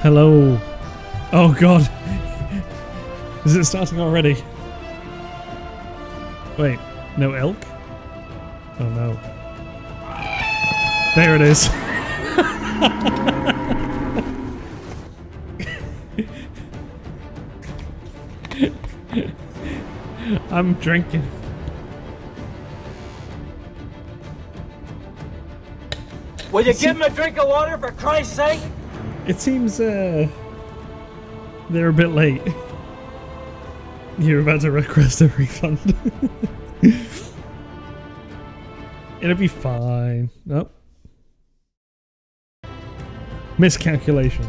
Hello. Oh god. Is it starting already? Wait, no elk? Oh no. There it is. I'm drinking. Will you give him a drink of water for Christ's sake? It seems they're a bit late. You're about to request a refund. It'll be fine. Nope. Miscalculation.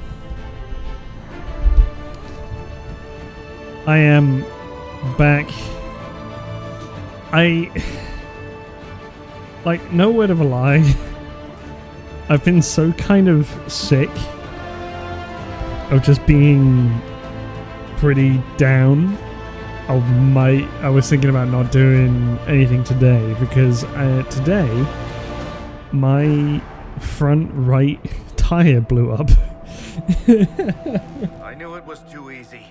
I am back. Like, no word of a lie. I've been so kind of sick of just being pretty down. I was thinking about not doing anything today because today my front right tire blew up. I knew it was too easy.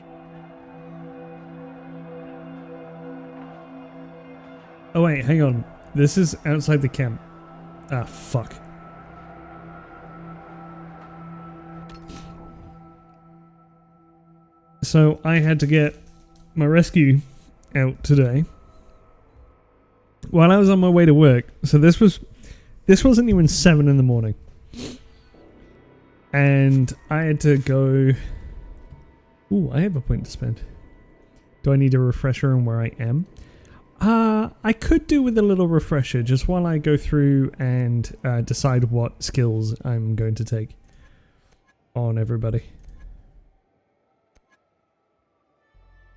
Oh wait, hang on. This is outside the camp. Ah, fuck. So I had to get my rescue out today while I was on my way to work. So this wasn't even 7 in the morning. And I had to go... Ooh, I have a point to spend. Do I need a refresher on where I am? I could do with a little refresher just while I go through and decide what skills I'm going to take on everybody.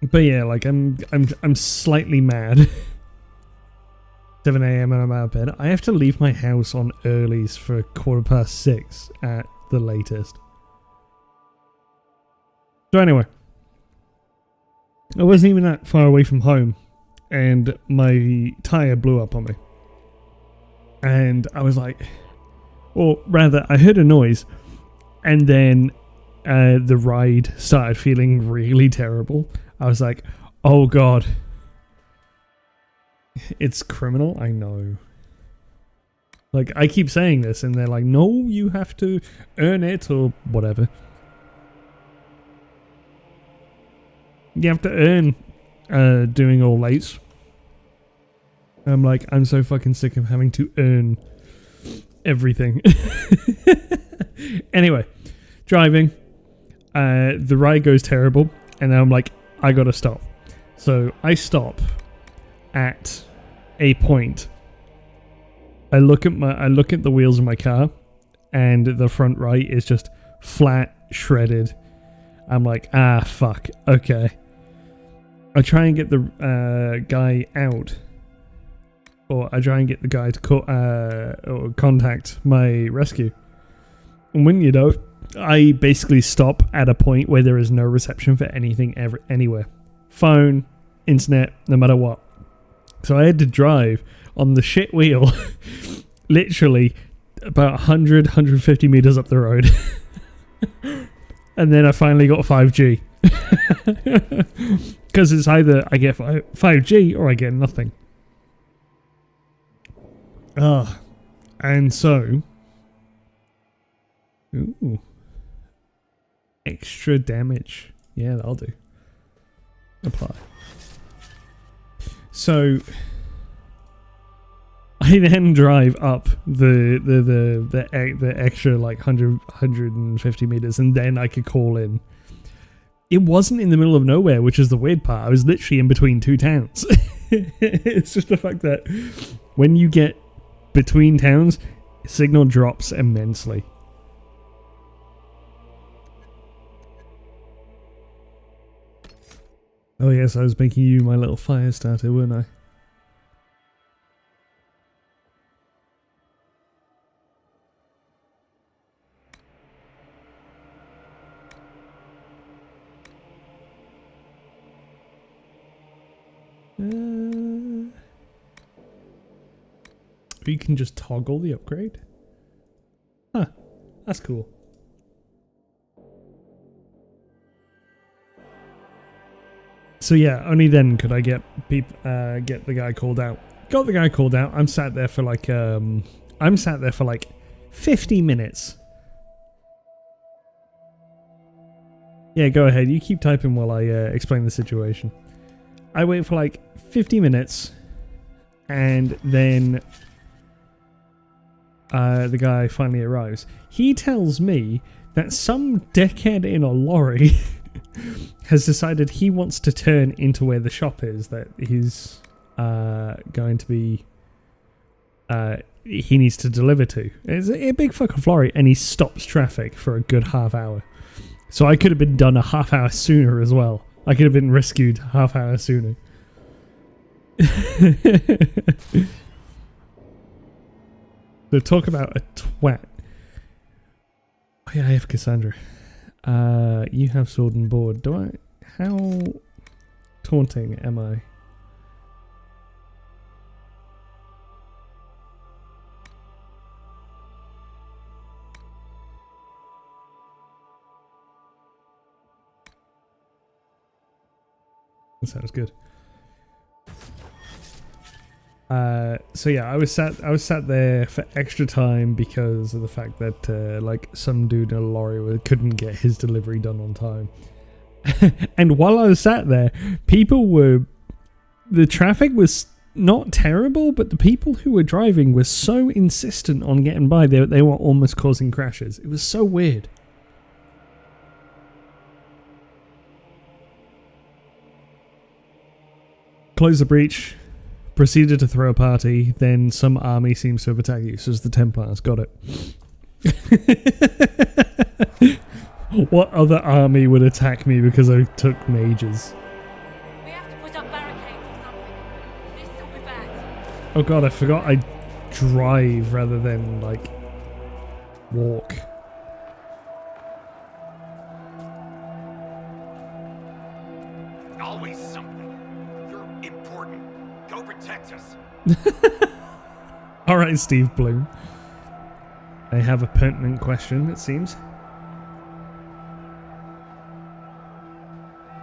But yeah, like I'm slightly mad. 7 AM and I'm out of bed. I have to leave my house on earlies for 6:15 at the latest. So anyway, I wasn't even that far away from home, and my tire blew up on me. And I was like, or rather, I heard a noise, and then the ride started feeling really terrible. I was like, oh god. It's criminal, I know. Like, I keep saying this, and they're like, no, you have to earn it, or whatever. You have to earn doing all lates. I'm like, I'm so fucking sick of having to earn everything. Anyway, driving. The ride goes terrible, and then I'm like, I gotta stop. So I stop at a point. I look at the wheels of my car, and the front right is just flat, shredded. I'm like, ah, fuck. Okay. I try and get the guy out, or I try and get the guy to or contact my rescue. And when you know, I basically stop at a point where there is no reception for anything ever anywhere. Phone, internet, no matter what. So I had to drive on the shit wheel literally about 150 meters up the road. And then I finally got 5G. Because it's either I get 5G or I get nothing. And so... Ooh. Extra damage. Yeah, that'll do. Apply. So I then drive up the extra like 150 meters, and then I could call in. It wasn't in the middle of nowhere, which is the weird part. I was literally in between two towns. It's just the fact that when you get between towns, signal drops immensely. Oh yes, I was making you my little fire starter, weren't I? You can just toggle the upgrade? Huh, that's cool. So yeah, only then could I get the guy called out. Got the guy called out. I'm sat there for like 50 minutes. Yeah, go ahead. You keep typing while I explain the situation. I wait for like 50 minutes, and then the guy finally arrives. He tells me that some dickhead in a lorry has decided he wants to turn into where the shop is that he's going to be... he needs to deliver to. It's a big fucking lorry, and he stops traffic for a good half hour. So I could have been done a half hour sooner as well. I could have been rescued half hour sooner. So talk about a twat. Oh yeah, I have Cassandra. You have sword and board. Do I? How taunting am I? That sounds good. So yeah, I was sat there for extra time because of the fact that like some dude in a lorry couldn't get his delivery done on time. And while I was sat there, the traffic was not terrible, but the people who were driving were so insistent on getting by, they were almost causing crashes. It was so weird. Close the breach. Proceeded to throw a party, then some army seems to have attacked you. So it's the Templars. Got it. What other army would attack me because I took mages? We have to put up barricades or something. This will be bad. Oh god, I forgot I drive rather than, like, walk. Always something. You're important. Go protect us. Alright, Steve Bloom. I have a pertinent question, it seems.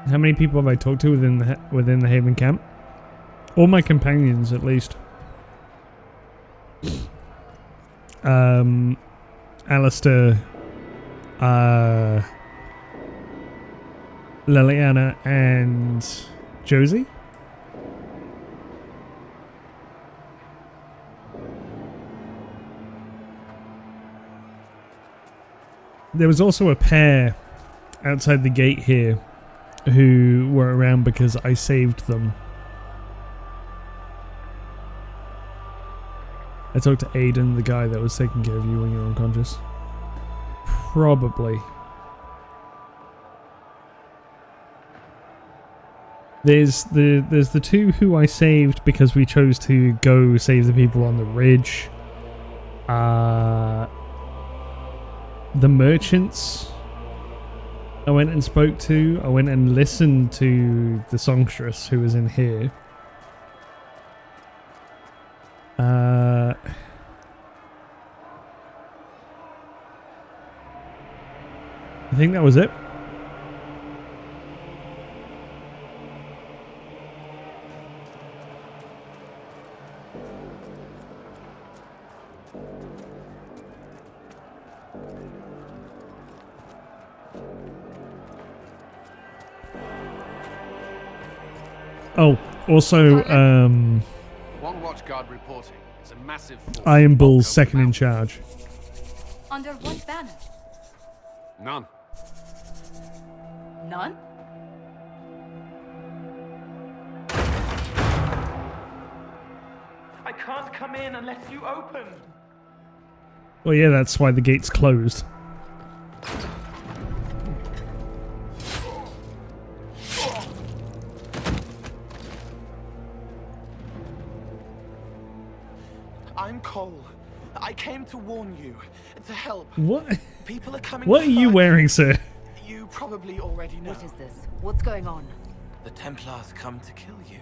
How many people have I talked to within the Haven camp? All my companions, at least. Alistair, Liliana, and Josie. There was also a pair outside the gate here who were around because I saved them. I talked to Aiden, the guy that was taking care of you when you were unconscious. Probably. There's the two who I saved because we chose to go save the people on the ridge. The merchants I went and spoke to. I went and listened to the songstress who was in here. I think that was it. Oh, also, One watchguard reporting. It's a massive force. Iron Bull's second in charge. Under what banner? None. None? I can't come in unless you open. Well, yeah, that's why the gate's closed. I'm Cole. I came to warn you, to help. What? People are coming. What are you wearing, sir? You probably already know. What is this? What's going on? The Templars come to kill you.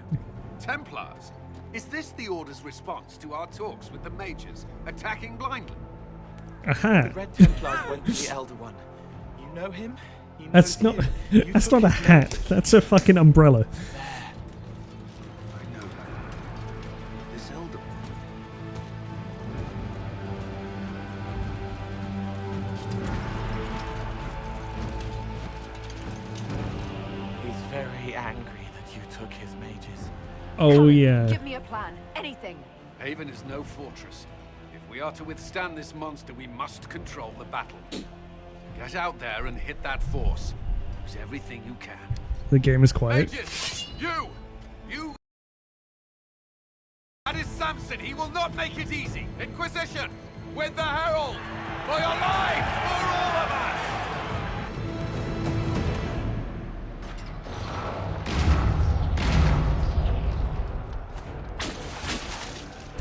Templars? Is this the Order's response to our talks with the mages, attacking blindly? Aha. The Red Templars went to the Elder One. You know him? He That's knows not. you That's took not a his hat. mages. That's a fucking umbrella. I know that. This elder. He's very angry that you took his mages. Oh yeah. Give me a plan. Anything. Haven is no fortress. If we are to withstand this monster, we must control the battle. Get out there and hit that force. Use everything you can. The game is quiet. Mages! You! That is Samson. He will not make it easy. Inquisition! With the Herald! For your lives! For all of us!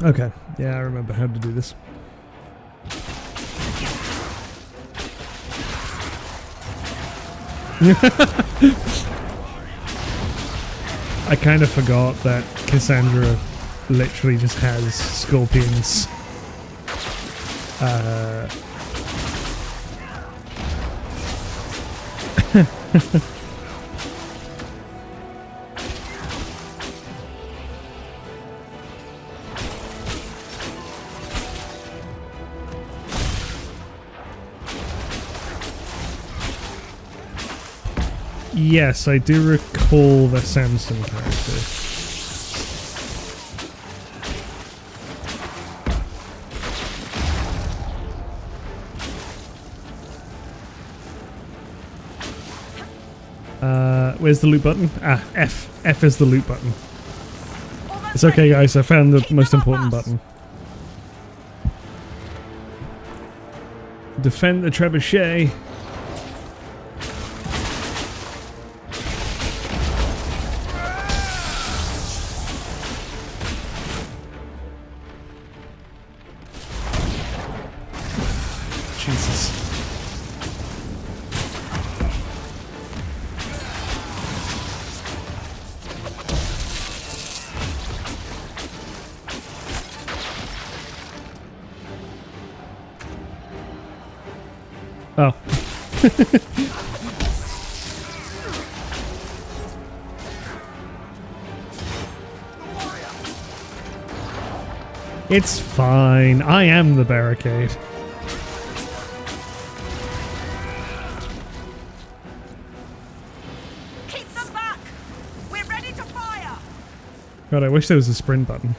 Okay. Yeah, I remember how to do this. I kind of forgot that Cassandra literally just has scorpions. Yes, I do recall the Samson character. Where's the loot button? Ah, F. F is the loot button. It's okay, guys. I found the most important button. Defend the trebuchet. Jesus. Oh. It's fine. I am the barricade. Keep them back. We're ready to fire. God, I wish there was a sprint button.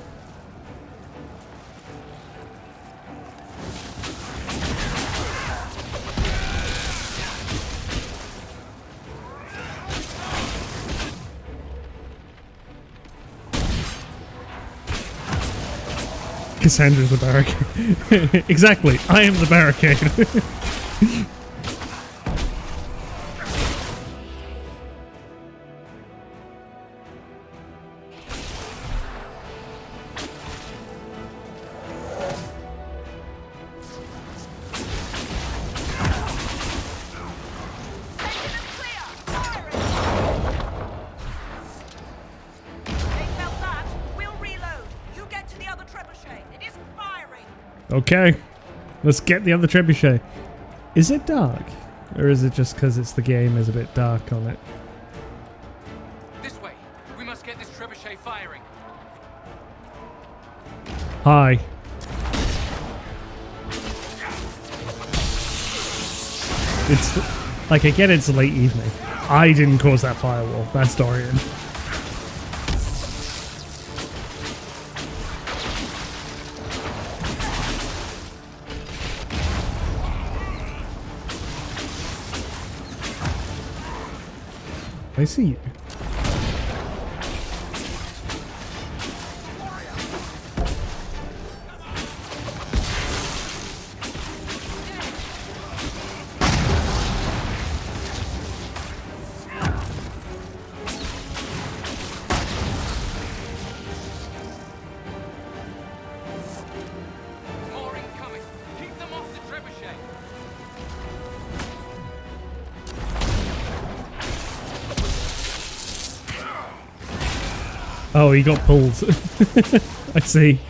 Cassandra's the barricade. Exactly, I am the barricade. Taking them clear. Firing. They felt that. We'll reload. You get to the other trebuchet. It isn't firing. Okay, let's get the other trebuchet. Is it dark? Or is it just because it's the game is a bit dark on it? This way. We must get this trebuchet firing. Hi. It's like, I get it's late evening. I didn't cause that firewall. That's Dorian. I see you. More incoming. Keep them off the trebuchet. Oh, he got pulled. I see.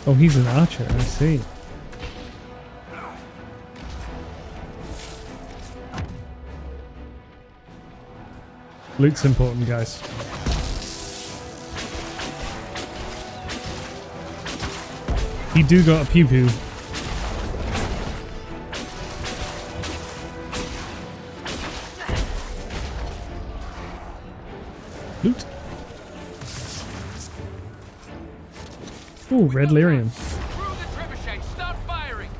Oh, he's an archer, I see. Loot's important, guys. He do got a pew-pew. Loot. Ooh, red lyrium. Through the trebuchet, start firing.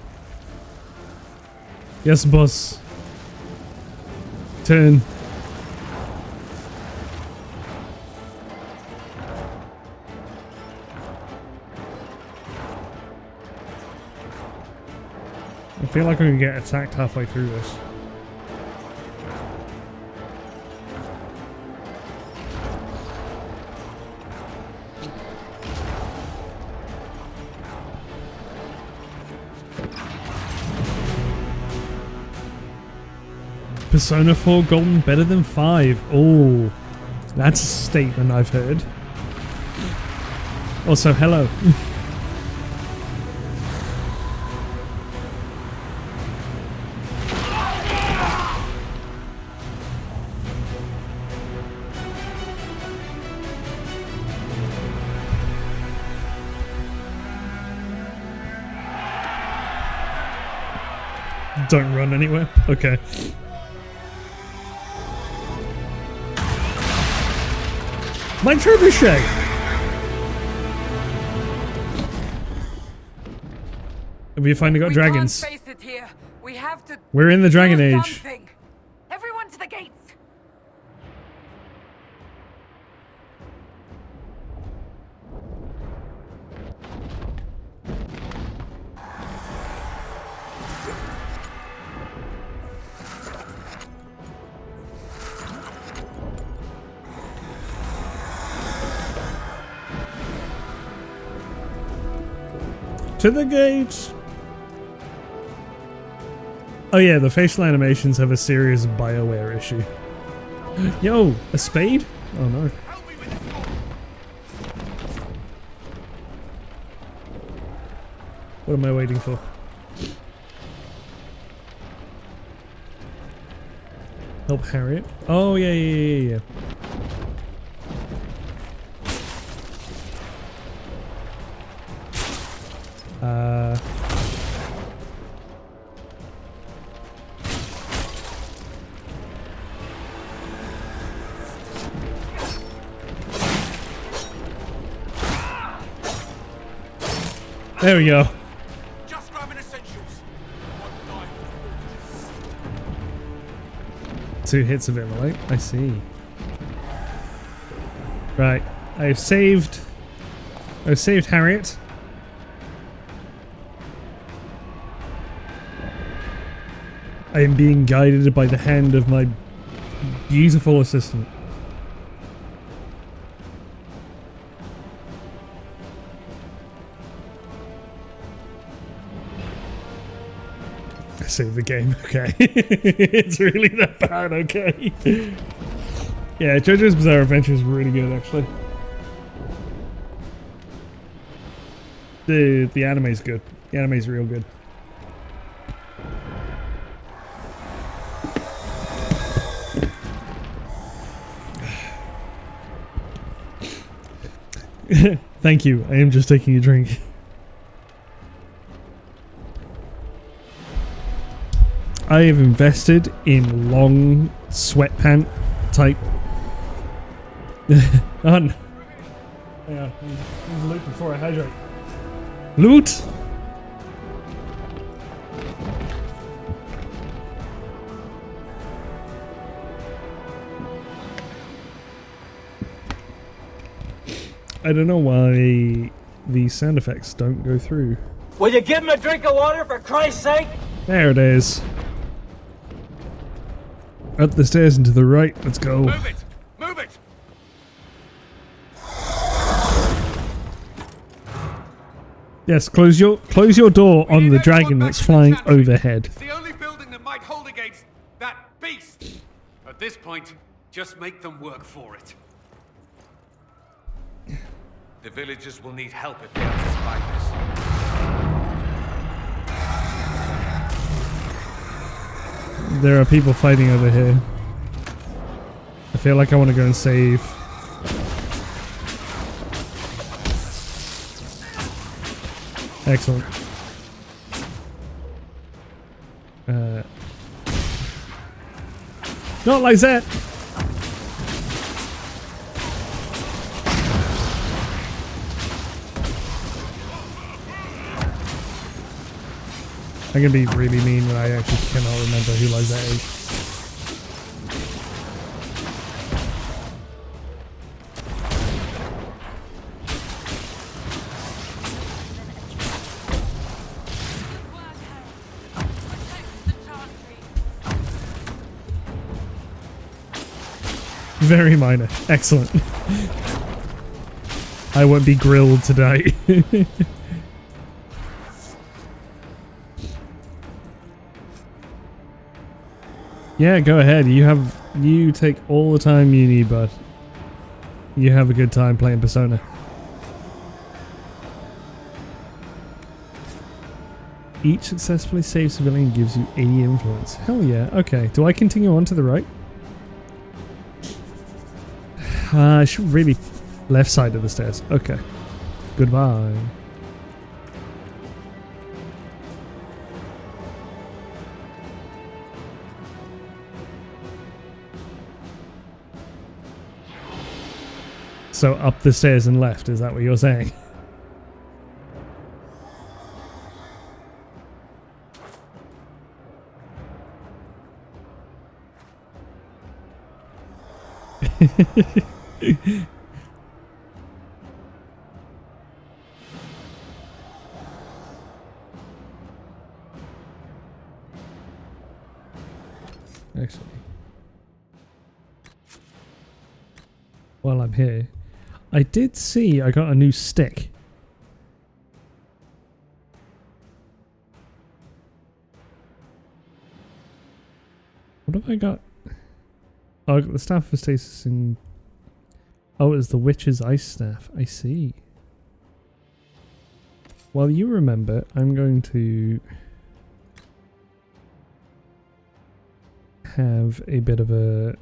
Yes, boss. Turn. I feel like I'm gonna get attacked halfway through this. Persona 4 Golden better than 5. Oh, that's a statement I've heard. Also, hello. Don't run anywhere. Okay. My trebuchet! Have you finally got dragons? We can't face it here. We have to. We're in the Dragon do Age. something. Everyone to the gates. To the gates! Oh yeah, the facial animations have a serious BioWare issue. Yo, a spade? Oh no. What am I waiting for? Help Harriet? Oh yeah. There we go. Just grabbing essentials. 2 hits of it, right? I see. Right, I've saved Harriet. I am being guided by the hand of my beautiful assistant. I saved the game, okay. It's really that bad, okay. Yeah, JoJo's Bizarre Adventure is really good, actually. The anime's good. The anime's real good. Thank you. I am just taking a drink. I have invested in long sweatpant type. On. Yeah, loot before I hydrate. Loot. I don't know why the sound effects don't go through. Will you give him a drink of water for Christ's sake? There it is. Up the stairs and to the right. Let's go. Move it! Move it! Yes, close your door on the dragon that's flying overhead. It's the only building that might hold against that beast. At this point, just make them work for it. The villagers will need help if they are to survive this. There are people fighting over here. I feel like I want to go and save. Excellent. Not like that! I'm gonna be really mean when I actually cannot remember who Lizette is. Very minor. Excellent. I won't be grilled today. Yeah, go ahead. You take all the time you need, bud. You have a good time playing Persona. Each successfully saved civilian gives you 80 influence. Hell yeah. Okay. Do I continue on to the right? I should really... Left side of the stairs. Okay. Goodbye. So up the stairs and left, is that what you're saying? Actually, while I'm here, I did see I got a new stick. What have I got? Oh, I got the staff of stasis and... Oh, it's the witch's ice staff. I see. Well, you remember, I'm going to have a bit of a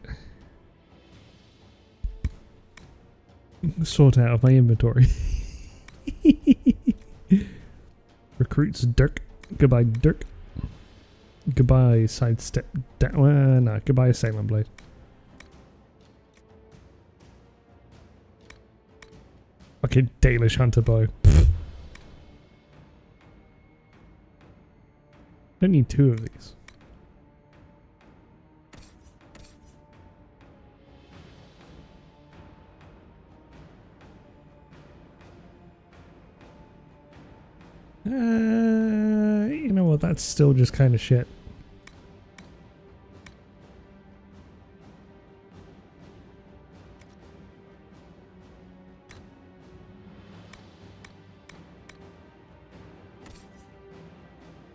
sort out of my inventory. Recruits Dirk. Goodbye, Dirk. Goodbye, sidestep. No, goodbye, Salem Blade. Fucking Dalish Hunter bow. Don't need two of these. You know what? That's still just kind of shit.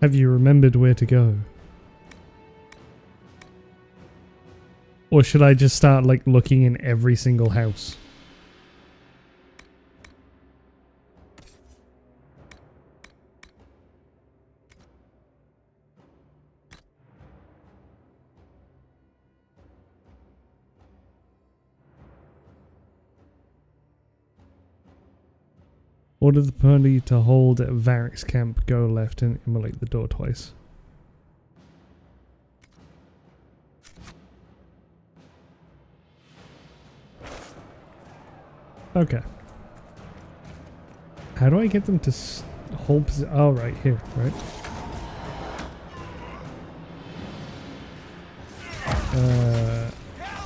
Have you remembered where to go? Or should I just start like looking in every single house? Order the party to hold at Varric's camp, go left and immolate the door twice. Okay. How do I get them to hold position? Oh, right here, right?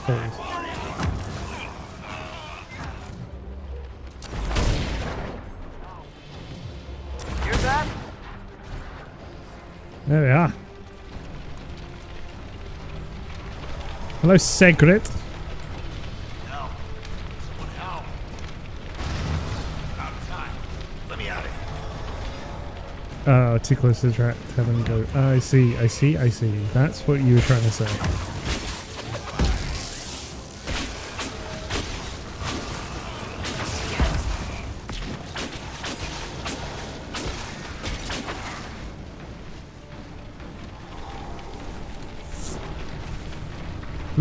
Hold. There we are. Hello, Secret. No. Out of time. Let me out of here. Oh, too close to the track. Heaven go. I see. That's what you were trying to say.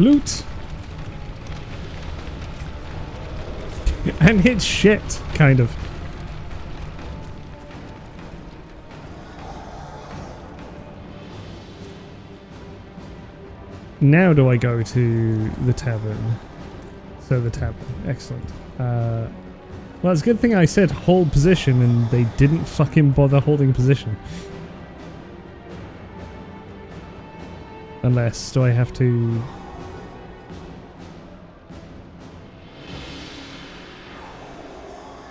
Loot. And it's shit, kind of. Now do I go to the tavern? So the tavern. Excellent. Well, it's a good thing I said hold position and they didn't fucking bother holding position. Unless, do I have to...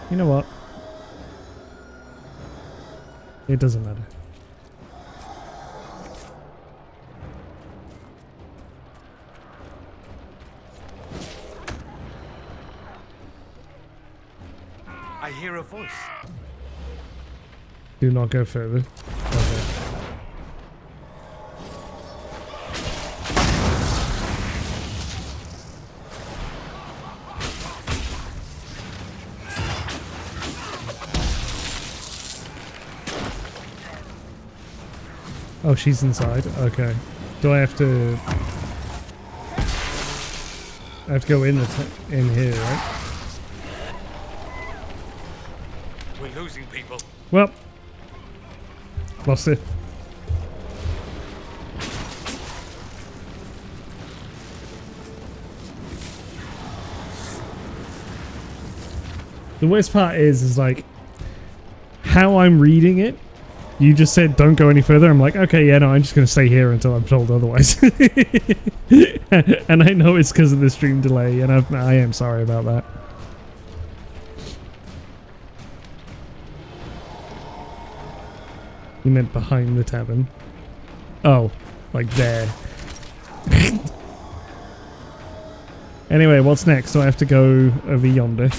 You know what? It doesn't matter. I hear a voice. Do not go further. Okay. Oh, she's inside. Okay. Do I have to... I have to go in in here, right? We're losing people. Well, lost it. The worst part is like how I'm reading it. You just said don't go any further. I'm like, okay, yeah, no, I'm just gonna stay here until I'm told otherwise. And I know it's because of the stream delay, and I am sorry about that. You meant behind the tavern. Oh, like there. Anyway, what's next? Do I have to go over yonder?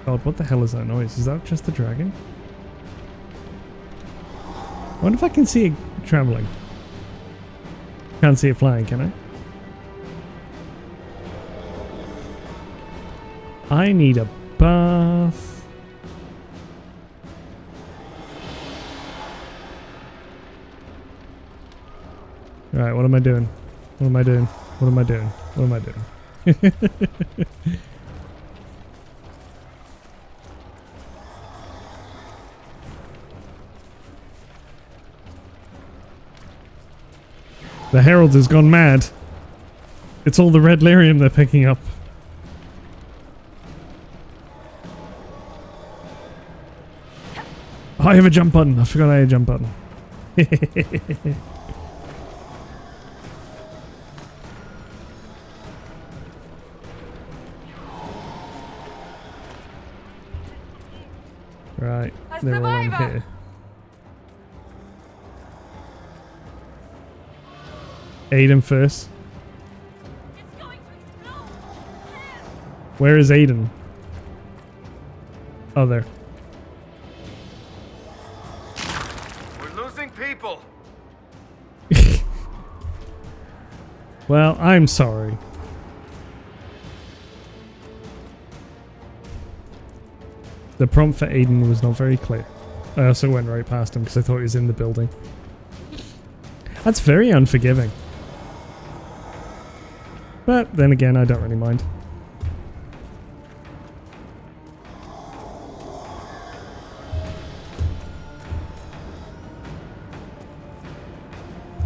God, what the hell is that noise? Is that just the dragon? I wonder if I can see it traveling. Can't see it flying, can I? I need a bath. Alright, what am I doing? What am I doing? What am I doing? What am I doing? The Herald has gone mad. It's all the red lyrium they're picking up. Oh, I have a jump button. I forgot I had a jump button. Right, they're all in here. Aiden first. It's going to explode. Where is Aiden? Oh, there. We're losing people. Well, I'm sorry. The prompt for Aiden was not very clear. I also went right past him because I thought he was in the building. That's very unforgiving. But then again, I don't really mind.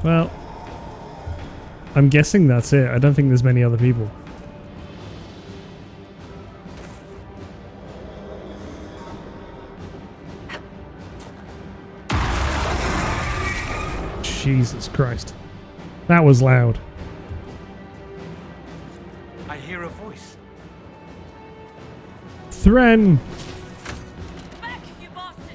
Well, I'm guessing that's it. I don't think there's many other people. Jesus Christ. That was loud. I hear a voice. Thren! Back, you bastards!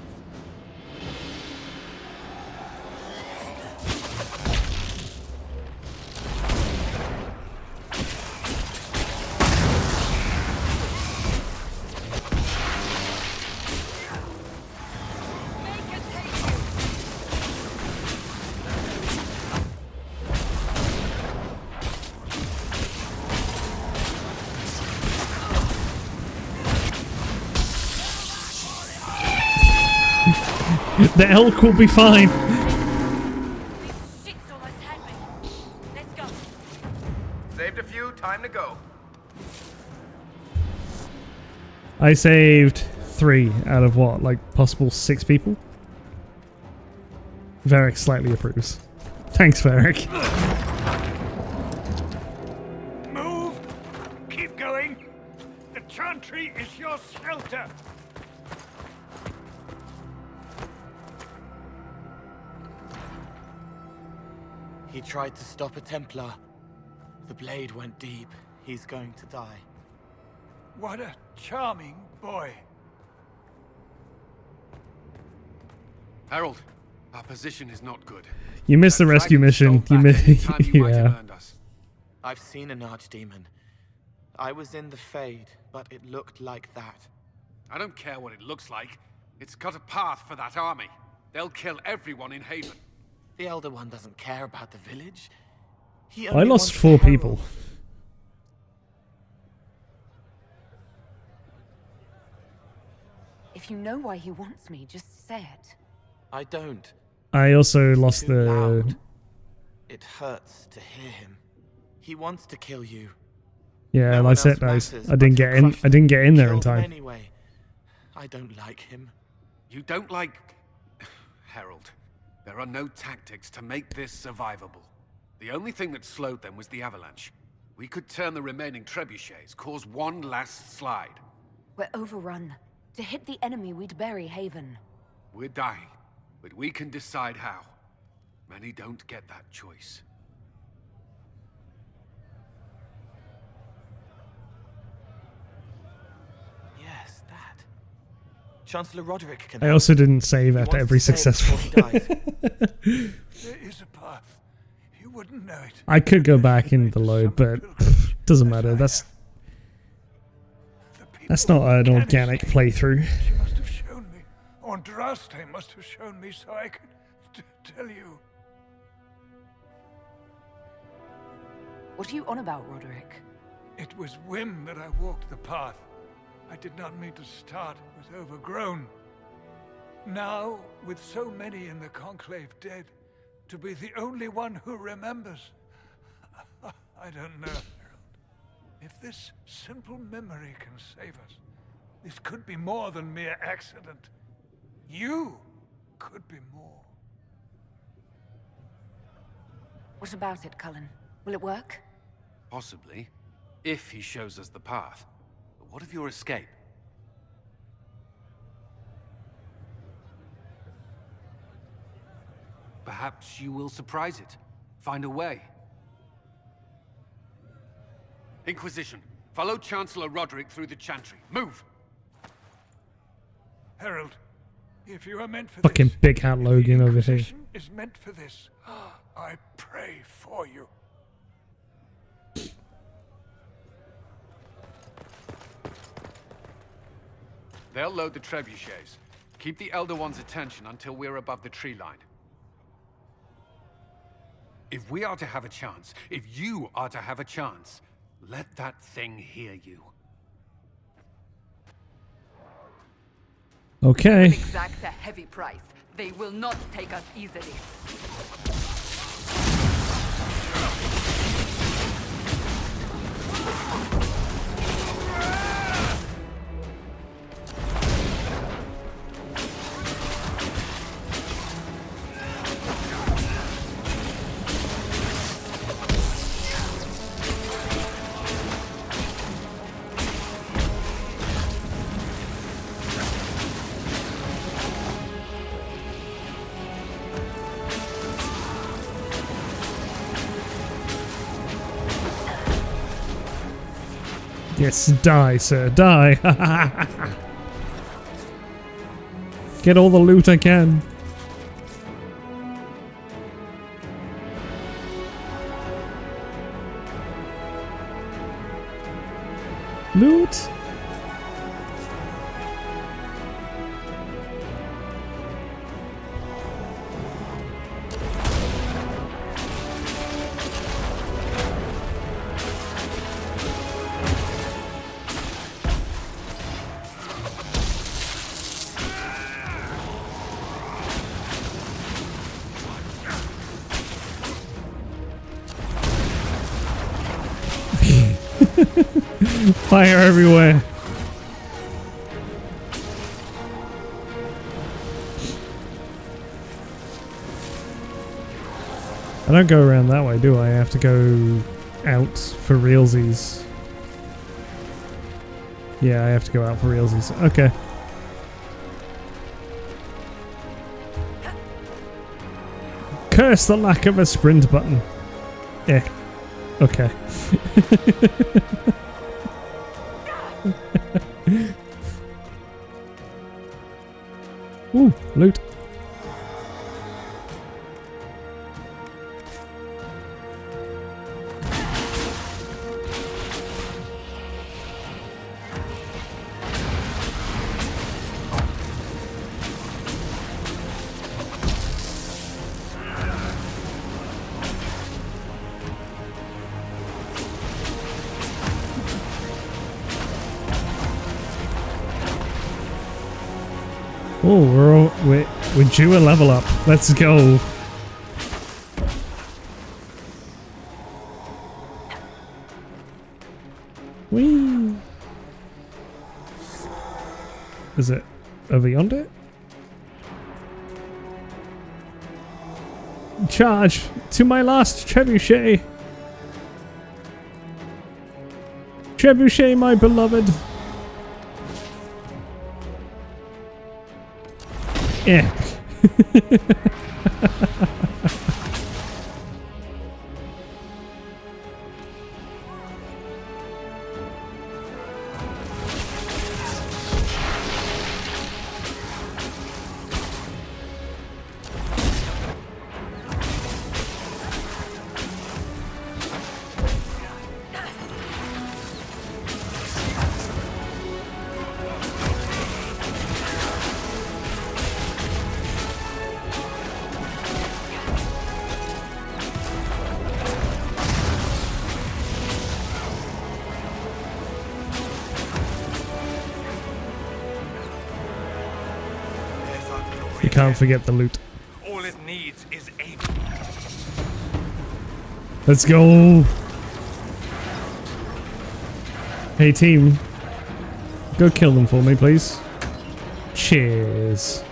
Make it take you! The elk will be fine. These shits almost had me. Let's go. Saved a few, time to go. I saved 3 out of what, like possible 6 people? Varric slightly approves. Thanks, Varric. Move! Keep going! The chantry is your shelter! He tried to stop a Templar. The blade went deep. He's going to die. What a charming boy. Harold, our position is not good. You missed the That rescue dragon mission. stole You back any missed. time you might have Yeah. earned us. I've seen an archdemon. I was in the Fade, but it looked like that. I don't care what it looks like. It's got a path for that army. They'll kill everyone in Haven. The Elder One doesn't care about the village. He I only lost wants 4 the Herald. people. If you know why he wants me, just say it. I don't. I also lost Too the. loud. It hurts to hear him. He wants to kill you. Yeah, No like I one said, else guys. matters I but didn't to get in. crush I didn't get in there in Kill him time. anyway. I don't like him. You don't like... Harold, there are no tactics to make this survivable. The only thing that slowed them was the avalanche. We could turn the remaining trebuchets, cause one last slide. We're overrun. To hit the enemy, we'd bury Haven. We're dying, but we can decide how. Many don't get that choice. Yes, that. Chancellor Roderick can I help. also didn't save He after wants every to save successful. before he dies. There is a path. You wouldn't know it. I could go Unless back you in made the the load, summer but pilgrimage, doesn't as matter. I That's The not an people organic Dennis- playthrough. She must have shown me. Andraste must have shown me so I could tell you. What are you on about, Roderick? It was whim that I walked the path. I did not mean to start. It was overgrown. Now, with so many in the Conclave dead, to be the only one who remembers. I don't know, Harold. If this simple memory can save us, this could be more than mere accident. You could be more. What about it, Cullen? Will it work? Possibly, if he shows us the path. But what of your escape? Perhaps you will surprise it. Find a way. Inquisition, follow Chancellor Roderick through the Chantry. Move! Harold, if you are meant for Fucking this, big hat if Logan the over here. Inquisition is meant for this, I pray for you. They'll load the trebuchets. Keep the Elder One's attention until we're above the tree line. If we are to have a chance, if you are to have a chance, let that thing hear you. Okay. Exact a heavy price. They will not take us easily. Yes, die, sir, die. Get all the loot I can. Loot. Fire everywhere. I don't go around that way, do I? I have to go out for realsies. Yeah, I have to go out for realsies. Okay. Curse the lack of a sprint button. Yeah. Okay. Ooh, loot. Oh, we're due a level up. Let's go. Whee! Is it over yonder? Charge to my last trebuchet. Trebuchet, my beloved. Yeah. You can't forget the loot. All it needs is a... Let's go. Hey team, go kill them for me, please. Cheers.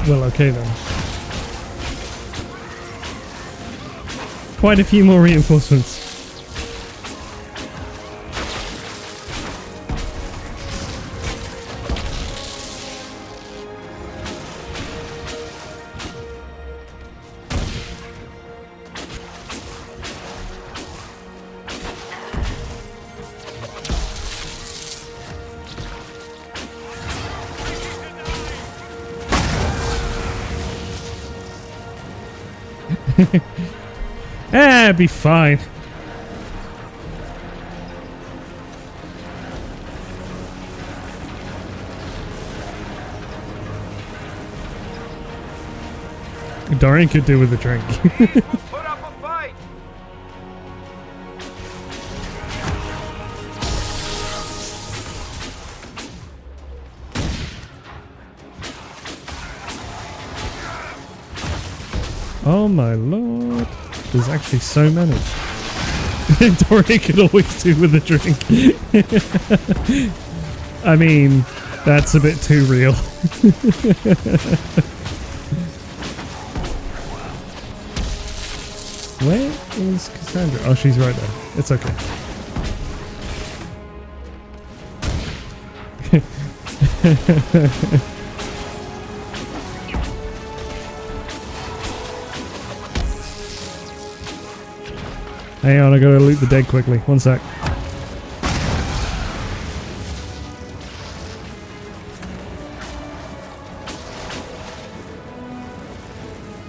Well, okay then. Quite a few more reinforcements. It'll be fine. Dorian could do with a drink. Put up a fight! Oh my lord. There's actually so many. Dorian could always do with a drink. I mean, that's a bit too real. Where is Cassandra? Oh, she's right there. It's okay. Hang on, I gotta loot the dead quickly. One sec.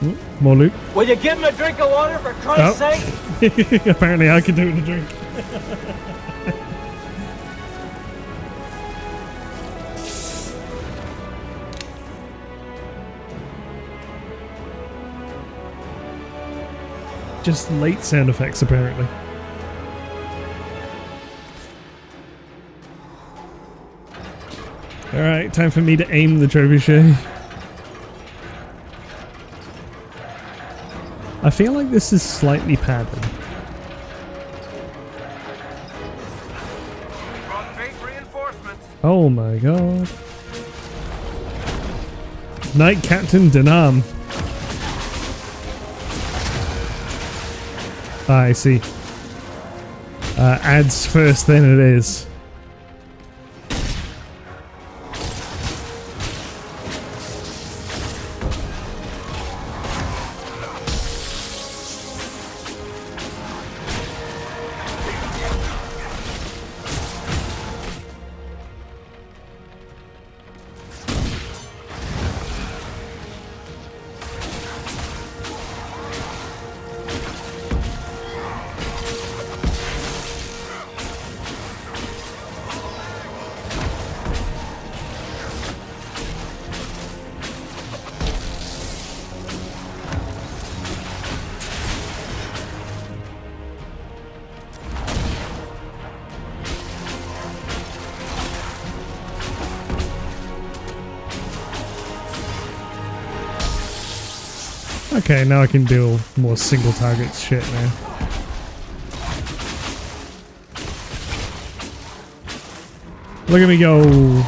Ooh, more loot. Will you give him a drink of water for Christ's sake? Apparently I can do it with a drink. Just late sound effects, apparently. Alright, time for me to aim the trebuchet. I feel like this is slightly padded. Brought big reinforcements. Oh my god. Knight Captain Denham. Ah, I see. Ads first, then it is. Okay, now I can do more single target shit now. Look at me go!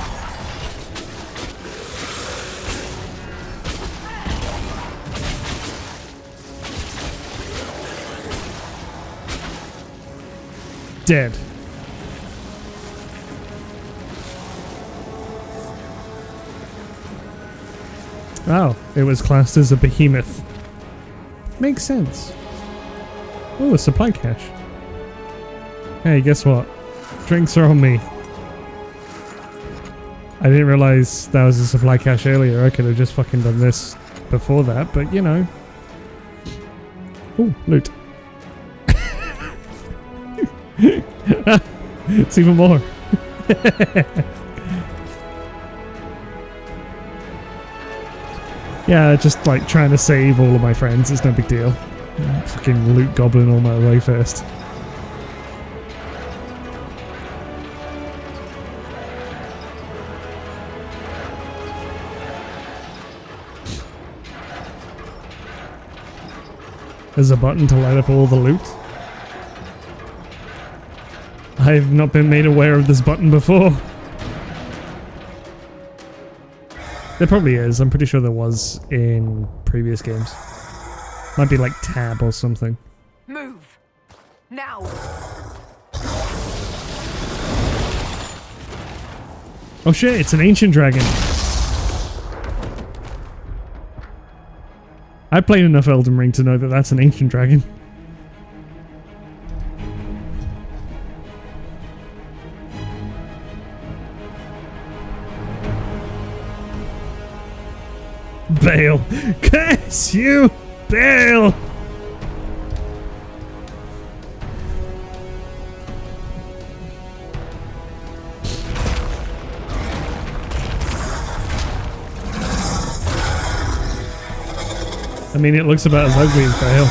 Dead. Oh, it was classed as a behemoth. Makes sense. Oh, a supply cache. Hey, guess what? Drinks are on me. I didn't realize that was a supply cache earlier. I could have just fucking done this before that, but you know. Oh, loot. It's even more. Yeah, just like trying to save all of my friends. It's no big deal. Fucking loot goblin all my way first. There's a button to light up all the loot. I have not been made aware of this button before. There probably is. I'm pretty sure there was in previous games. Might be like tab or something. Move! Now! Oh shit, it's an ancient dragon. I played enough Elden Ring to know that that's an ancient dragon. Bale! Curse you, Bale! I mean, it looks about as ugly as Bale.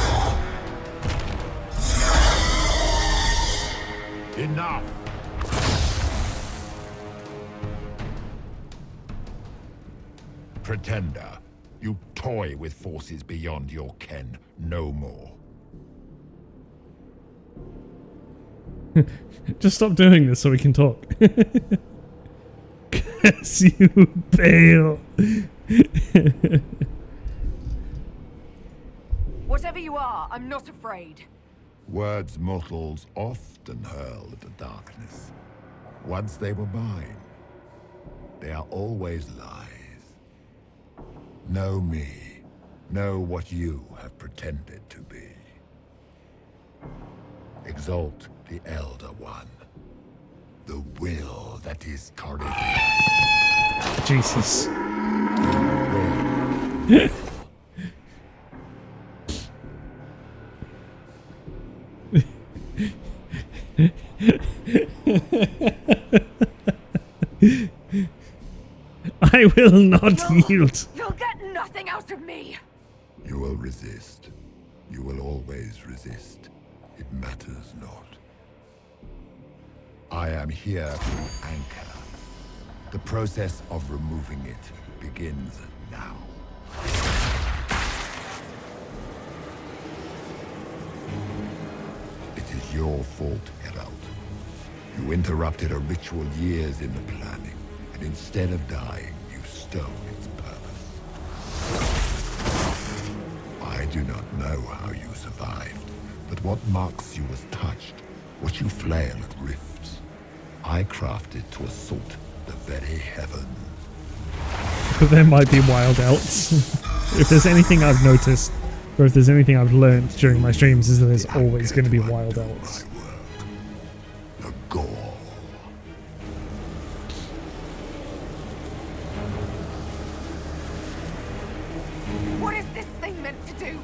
Enough! Pretender, you toy with forces beyond your ken no more. Just stop doing this so we can talk. Curse you, Bale! Whatever you are, I'm not afraid. Words mortals often hurl at the darkness. Once they were mine, they are always lies. Know me. Know what you have pretended to be. Exalt the Elder One. The will that is Corinthian. Jesus. I will not yield. You'll get nothing out of me! You will resist. You will always resist. It matters not. I am here to anchor. The process of removing it begins now. It is your fault, Herald. You interrupted a ritual years in the planning, and instead of dying, you stole its purpose. I do not know how you survived, but what marks you as touched, what you flail at rifts, I crafted to assault the very heavens. But there might be wild elves. If there's anything I've noticed, or if there's anything I've learned during my streams, is that there's always going to be wild elves. The gore. What is this thing meant to do?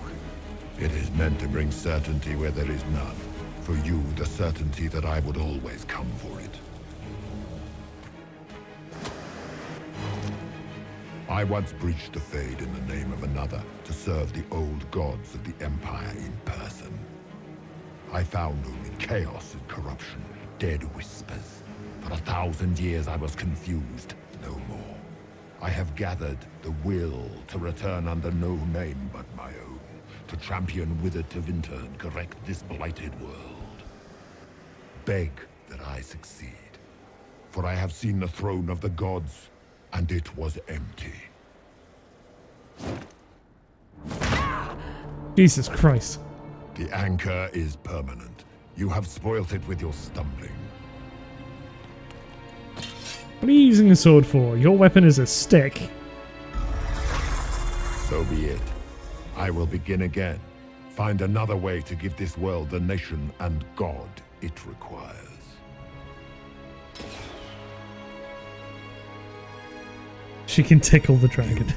It is meant to bring certainty where there is none. For you, the certainty that I would always come for it. I once breached the Fade in the name of another to serve the old gods of the Empire in person. I found only chaos and corruption, dead whispers. For 1,000 years I was confused, no more. I have gathered the will to return under no name but my own, to champion Wither to Winter and correct this blighted world. Beg that I succeed, for I have seen the throne of the gods, and it was empty. Jesus Christ. The anchor is permanent. You have spoilt it with your stumbling. What are you using a sword for? Your weapon is a stick. So be it. I will begin again. Find another way to give this world the nation and God it requires. She can tickle the dragon.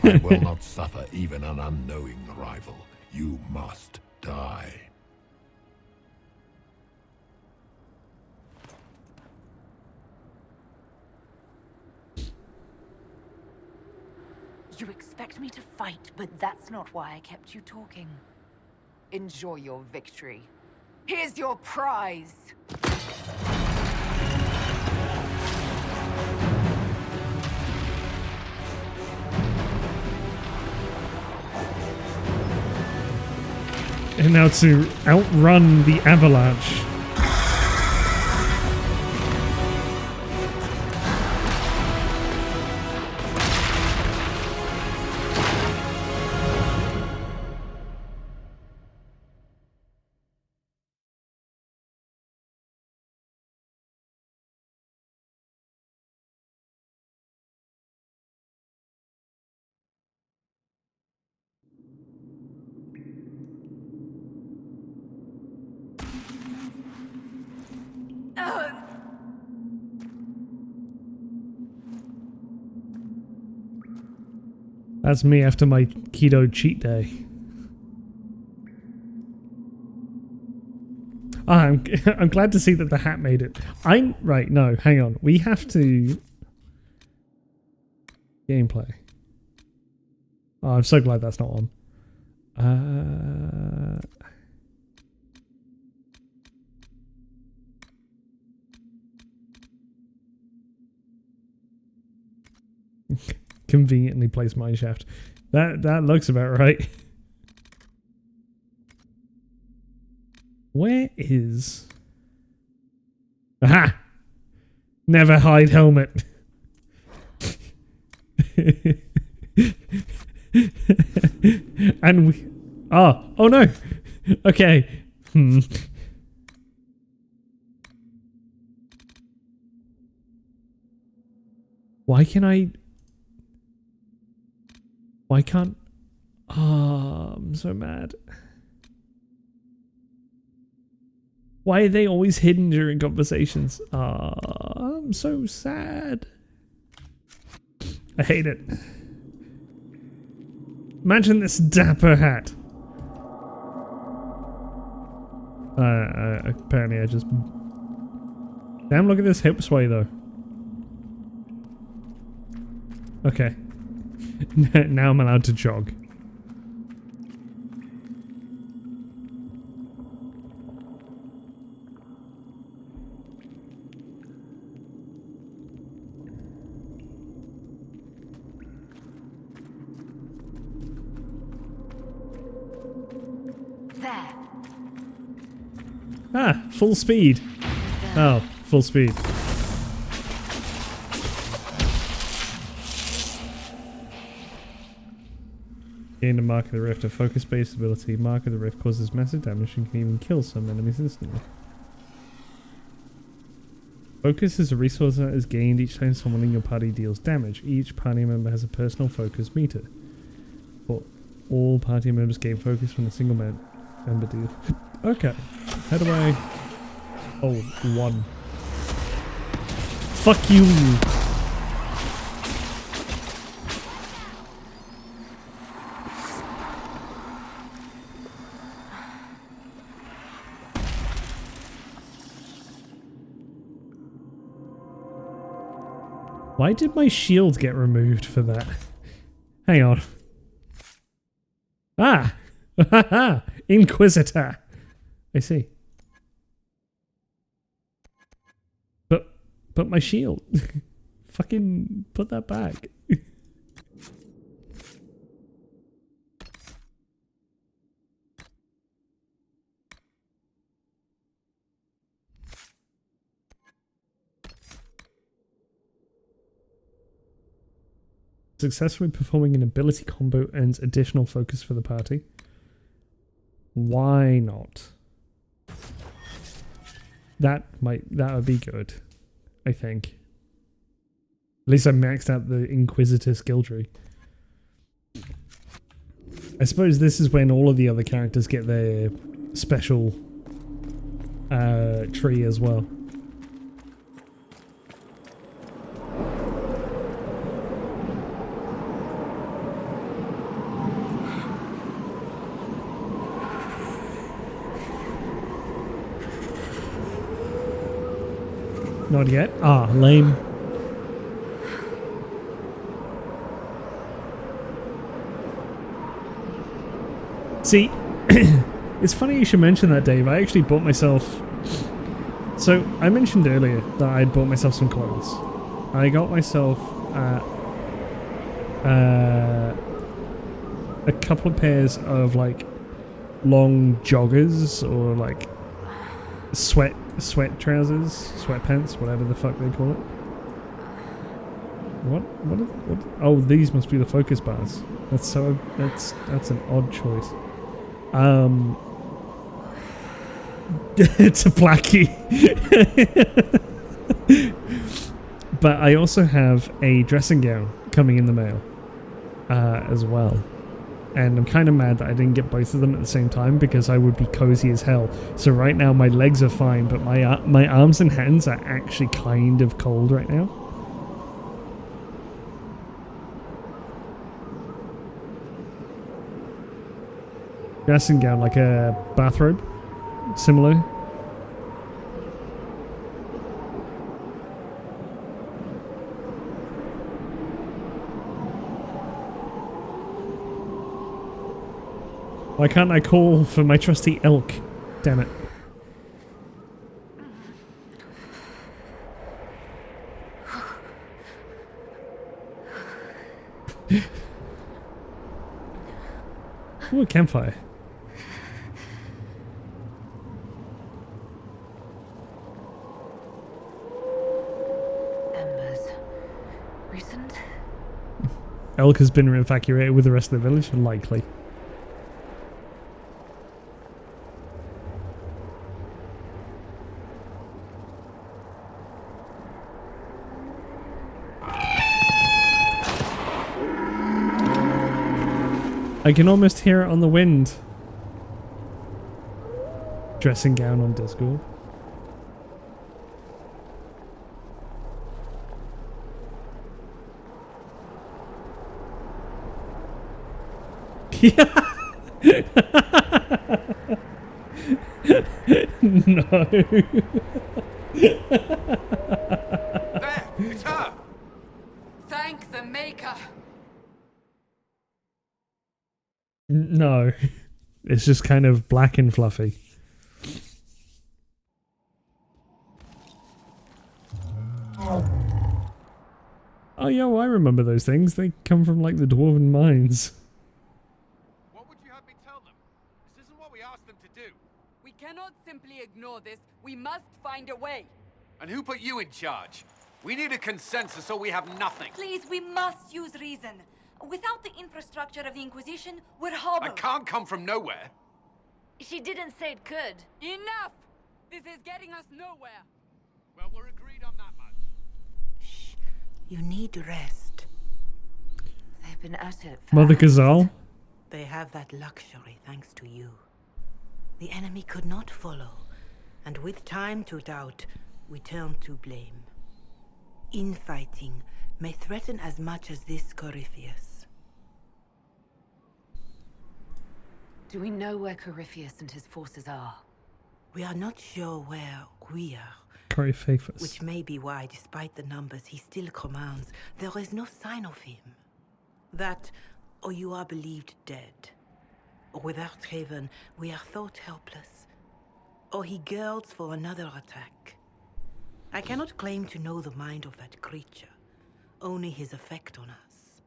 I will not suffer even an unknowing rival. You must die. You expect me to fight, but that's not why I kept you talking. Enjoy your victory. Here's your prize! And now to outrun the avalanche. That's me after my keto cheat day. I'm glad to see that the hat made it. Right, no, hang on. We have to... Gameplay. Oh, I'm so glad that's not on. Conveniently placed mineshaft. That looks about right. Where is... Aha! Never hide helmet. And we... Oh no! Okay. Why can't... Oh, I'm so mad. Why are they always hidden during conversations? I'm so sad. I hate it. Imagine this dapper hat. Apparently I just... Damn, look at this hip sway though. Okay. Now I'm allowed to jog. There. Ah, full speed. Oh, full speed. Gain a Mark of the Rift, a focus-based ability. Mark of the Rift causes massive damage and can even kill some enemies instantly. Focus is a resource that is gained each time someone in your party deals damage. Each party member has a personal focus meter. But all party members gain focus when a single member deals. Okay. How do I... Oh, 1. Fuck you! Why did my shield get removed for that? Hang on. Ah! Inquisitor! I see. But my shield. Fucking put that back. Successfully performing an ability combo earns additional focus for the party. Why not? That would be good, I think. At least I maxed out the Inquisitor skill tree. I suppose this is when all of the other characters get their special tree as well. Not yet. Ah, lame. See, it's funny you should mention that, Dave. I actually bought myself... So, I mentioned earlier that I'd bought myself some clothes. I got myself a couple of pairs of, like, long joggers or, like, sweat trousers, sweatpants, whatever the fuck they call it. What? Oh, these must be the focus bars. That's an odd choice. It's a blackie. But I also have a dressing gown coming in the mail as well. And I'm kind of mad that I didn't get both of them at the same time because I would be cozy as hell. So right now my legs are fine, but my arms and hands are actually kind of cold right now. Dressing gown, like a bathrobe, similar. Why can't I call for my trusty elk? Damn it. Ooh, a campfire. Embers. Recent? Elk has been evacuated with the rest of the village, likely. I can almost hear it on the wind. Dressing gown on Discord. No. There! It's her! Thank the Maker. No. It's just kind of black and fluffy. Oh, yeah, well, I remember those things. They come from, like, the Dwarven mines. What would you have me tell them? This isn't what we asked them to do. We cannot simply ignore this. We must find a way. And who put you in charge? We need a consensus or we have nothing. Please, we must use reason. Without the infrastructure of the Inquisition, we're I hobbled. can't come from nowhere. She didn't say it could. Enough! This is getting us nowhere. Well, we're agreed on that much. Shh. You need rest. They've been at it Mother fast. Gazal. They have that luxury thanks to you. The enemy could not follow, and with time to doubt, we turn to blame. Infighting may threaten as much as this Corypheus. Do we know where Corypheus and his forces are? We are not sure where we are, Corypheus. which may be why, despite the numbers he still commands, there is no sign of him. That, or you are believed dead. Or without Haven, we are thought helpless. Or he girds for another attack. I cannot claim to know the mind of that creature, only his effect on us.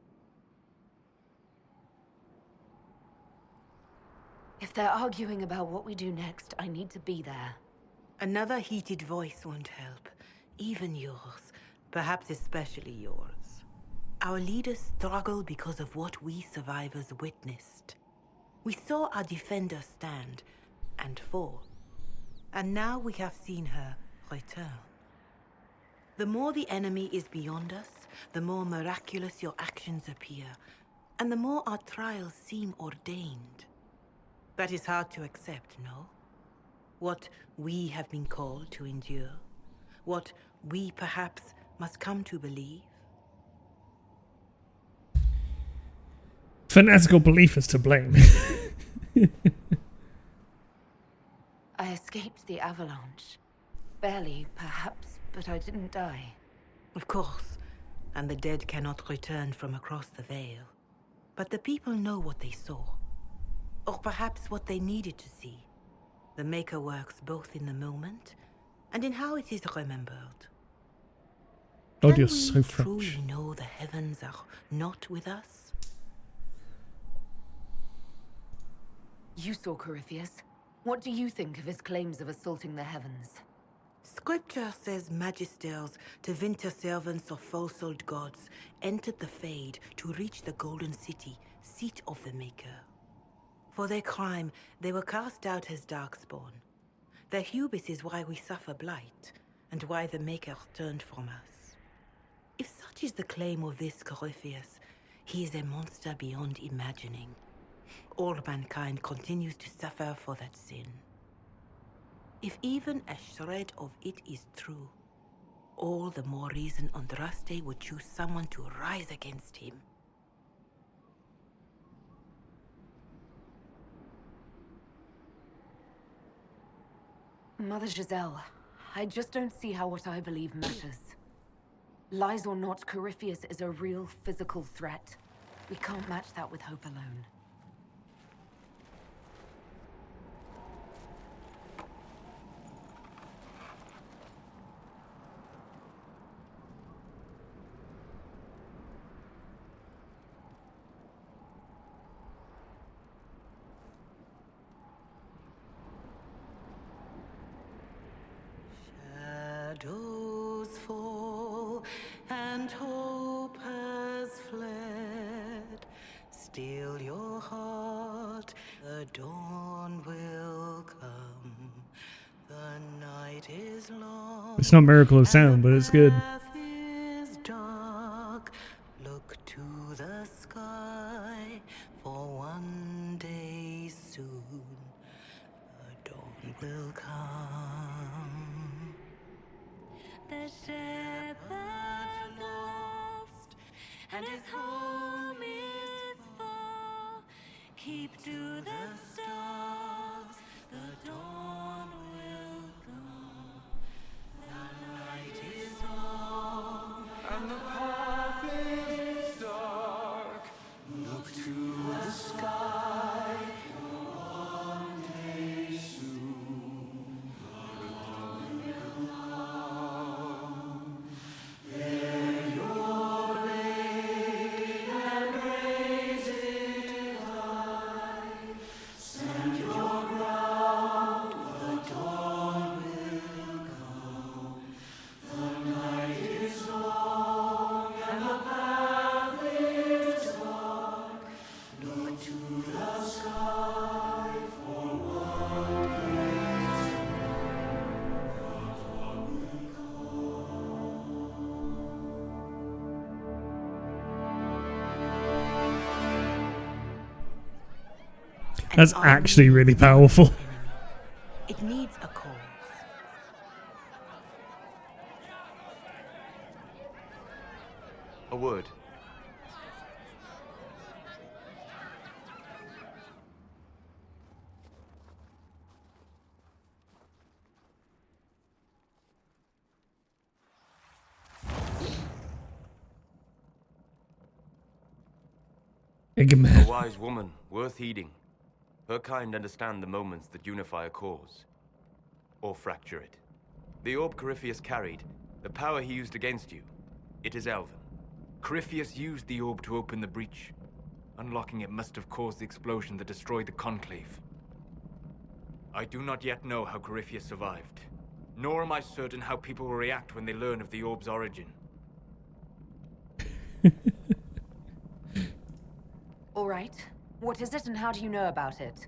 If they're arguing about what we do next, I need to be there. Another heated voice won't help, even yours, perhaps especially yours. Our leaders struggle because of what we survivors witnessed. We saw our defender stand and fall, and now we have seen her return. The more the enemy is beyond us, the more miraculous your actions appear, and the more our trials seem ordained. That is hard to accept, no? What we have been called to endure, what we perhaps must come to believe. Fanatical belief is to blame. I escaped the avalanche. Barely, perhaps, but I didn't die. Of course, and the dead cannot return from across the veil. But the people know what they saw. Or perhaps what they needed to see. The Maker works both in the moment and in how it is remembered. God, Can you're we so French. truly know the heavens are not with us? You saw Corypheus. What do you think of his claims of assaulting the heavens? Scripture says magisters, to winter servants of false-old gods, entered the Fade to reach the Golden City, seat of the Maker. For their crime, they were cast out as darkspawn. Their hubris is why we suffer blight, and why the Maker turned from us. If such is the claim of this Corypheus, he is a monster beyond imagining. All mankind continues to suffer for that sin. If even a shred of it is true, all the more reason Andraste would choose someone to rise against him. Mother Giselle, I just don't see how what I believe matters. Lies or not, Corypheus is a real physical threat. We can't match that with hope alone. Shadows fall and hope has fled. Still your heart, the dawn will come. The night is long. It's not Miracle of Sound, but it's good. The path is dark. Look to the sky, for one day soon the dawn will come. The shepherd's lost, and his home is far. Keep to the stars, the dawn will come. The night is long, And the path is dark. Look to the sky. One day soon, the dawn will come. Bear your blade and raise it high. That's actually really powerful. It needs a cause. A word. A wise woman, worth heeding. Her kind understand the moments that unify a cause. Or fracture it. The orb Corypheus carried, the power he used against you, it is Elven. Corypheus used the orb to open the breach. Unlocking it must have caused the explosion that destroyed the Conclave. I do not yet know how Corypheus survived. Nor am I certain how people will react when they learn of the orb's origin. All right. What is it and how do you know about it?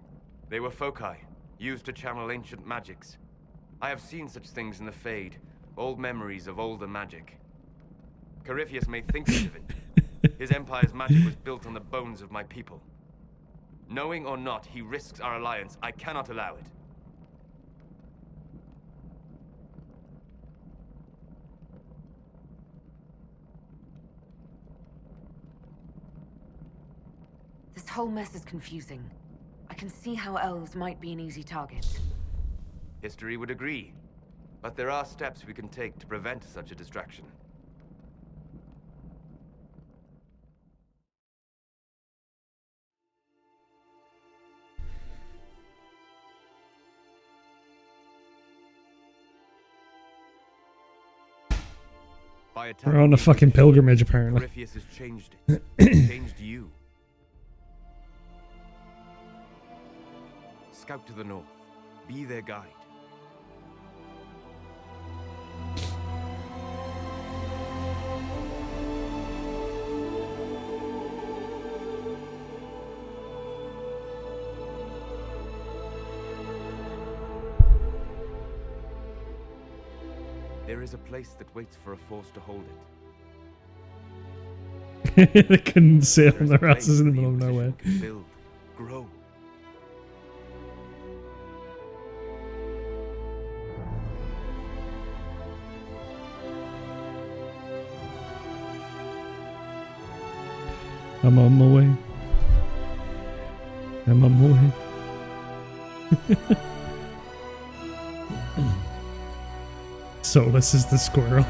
They were foci, used to channel ancient magics. I have seen such things in the Fade, old memories of older magic. Corypheus may think he's living. His empire's magic was built on the bones of my people. Knowing or not, he risks our alliance. I cannot allow it. This whole mess is confusing. I can see how elves might be an easy target. History would agree. But there are steps we can take to prevent such a distraction. We're on a fucking pilgrimage, apparently. Corypheus has changed it. Changed you. Scout to the north. Be their guide. There is a place that waits for a force to hold They couldn't sit on their asses in the middle of nowhere. Build, grow. I'm on my way. I'm on my way. Solus is the squirrel.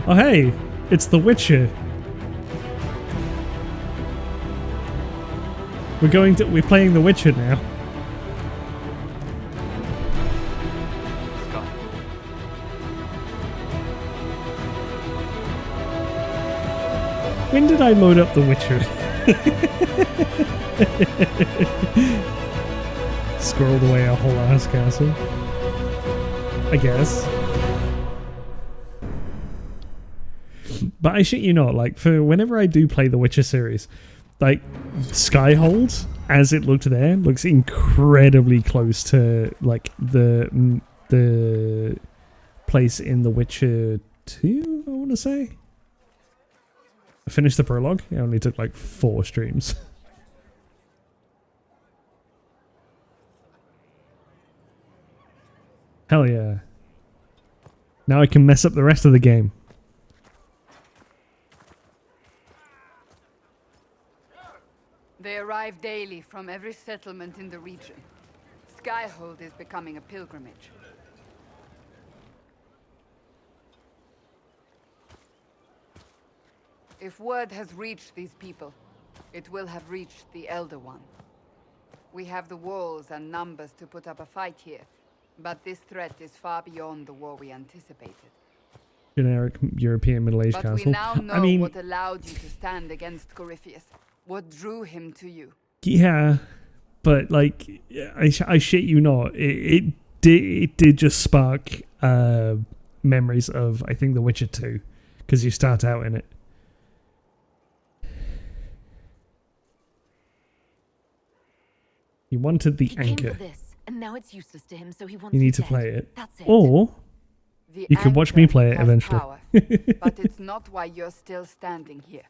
Oh hey, it's The Witcher. We're playing The Witcher now. When did I load up The Witcher? Scrolled away a whole ass castle, I guess. But I shit you not, like, for whenever I do play the Witcher series, like, Skyhold, as it looked there, looks incredibly close to, like, the place in The Witcher 2, I want to say. I finished the prologue. It only took, like, 4 streams. Hell yeah. Now I can mess up the rest of the game. They arrive daily from every settlement in the region. Skyhold is becoming a pilgrimage. If word has reached these people, it will have reached the Elder One. We have the walls and numbers to put up a fight here. But this threat is far beyond the war we anticipated. Generic European middle-aged castle. But we now know I mean, what allowed you to stand against Corypheus. What drew him to you. Yeah, but like, I shit you not. It did just spark memories of, I think, The Witcher 2. Because you start out in it. He wanted the anchor. And now it's useless to him, so he wants You need to dead. play it. That's it. Or The you can watch me play it has eventually. Power, but it's not why you're still standing here.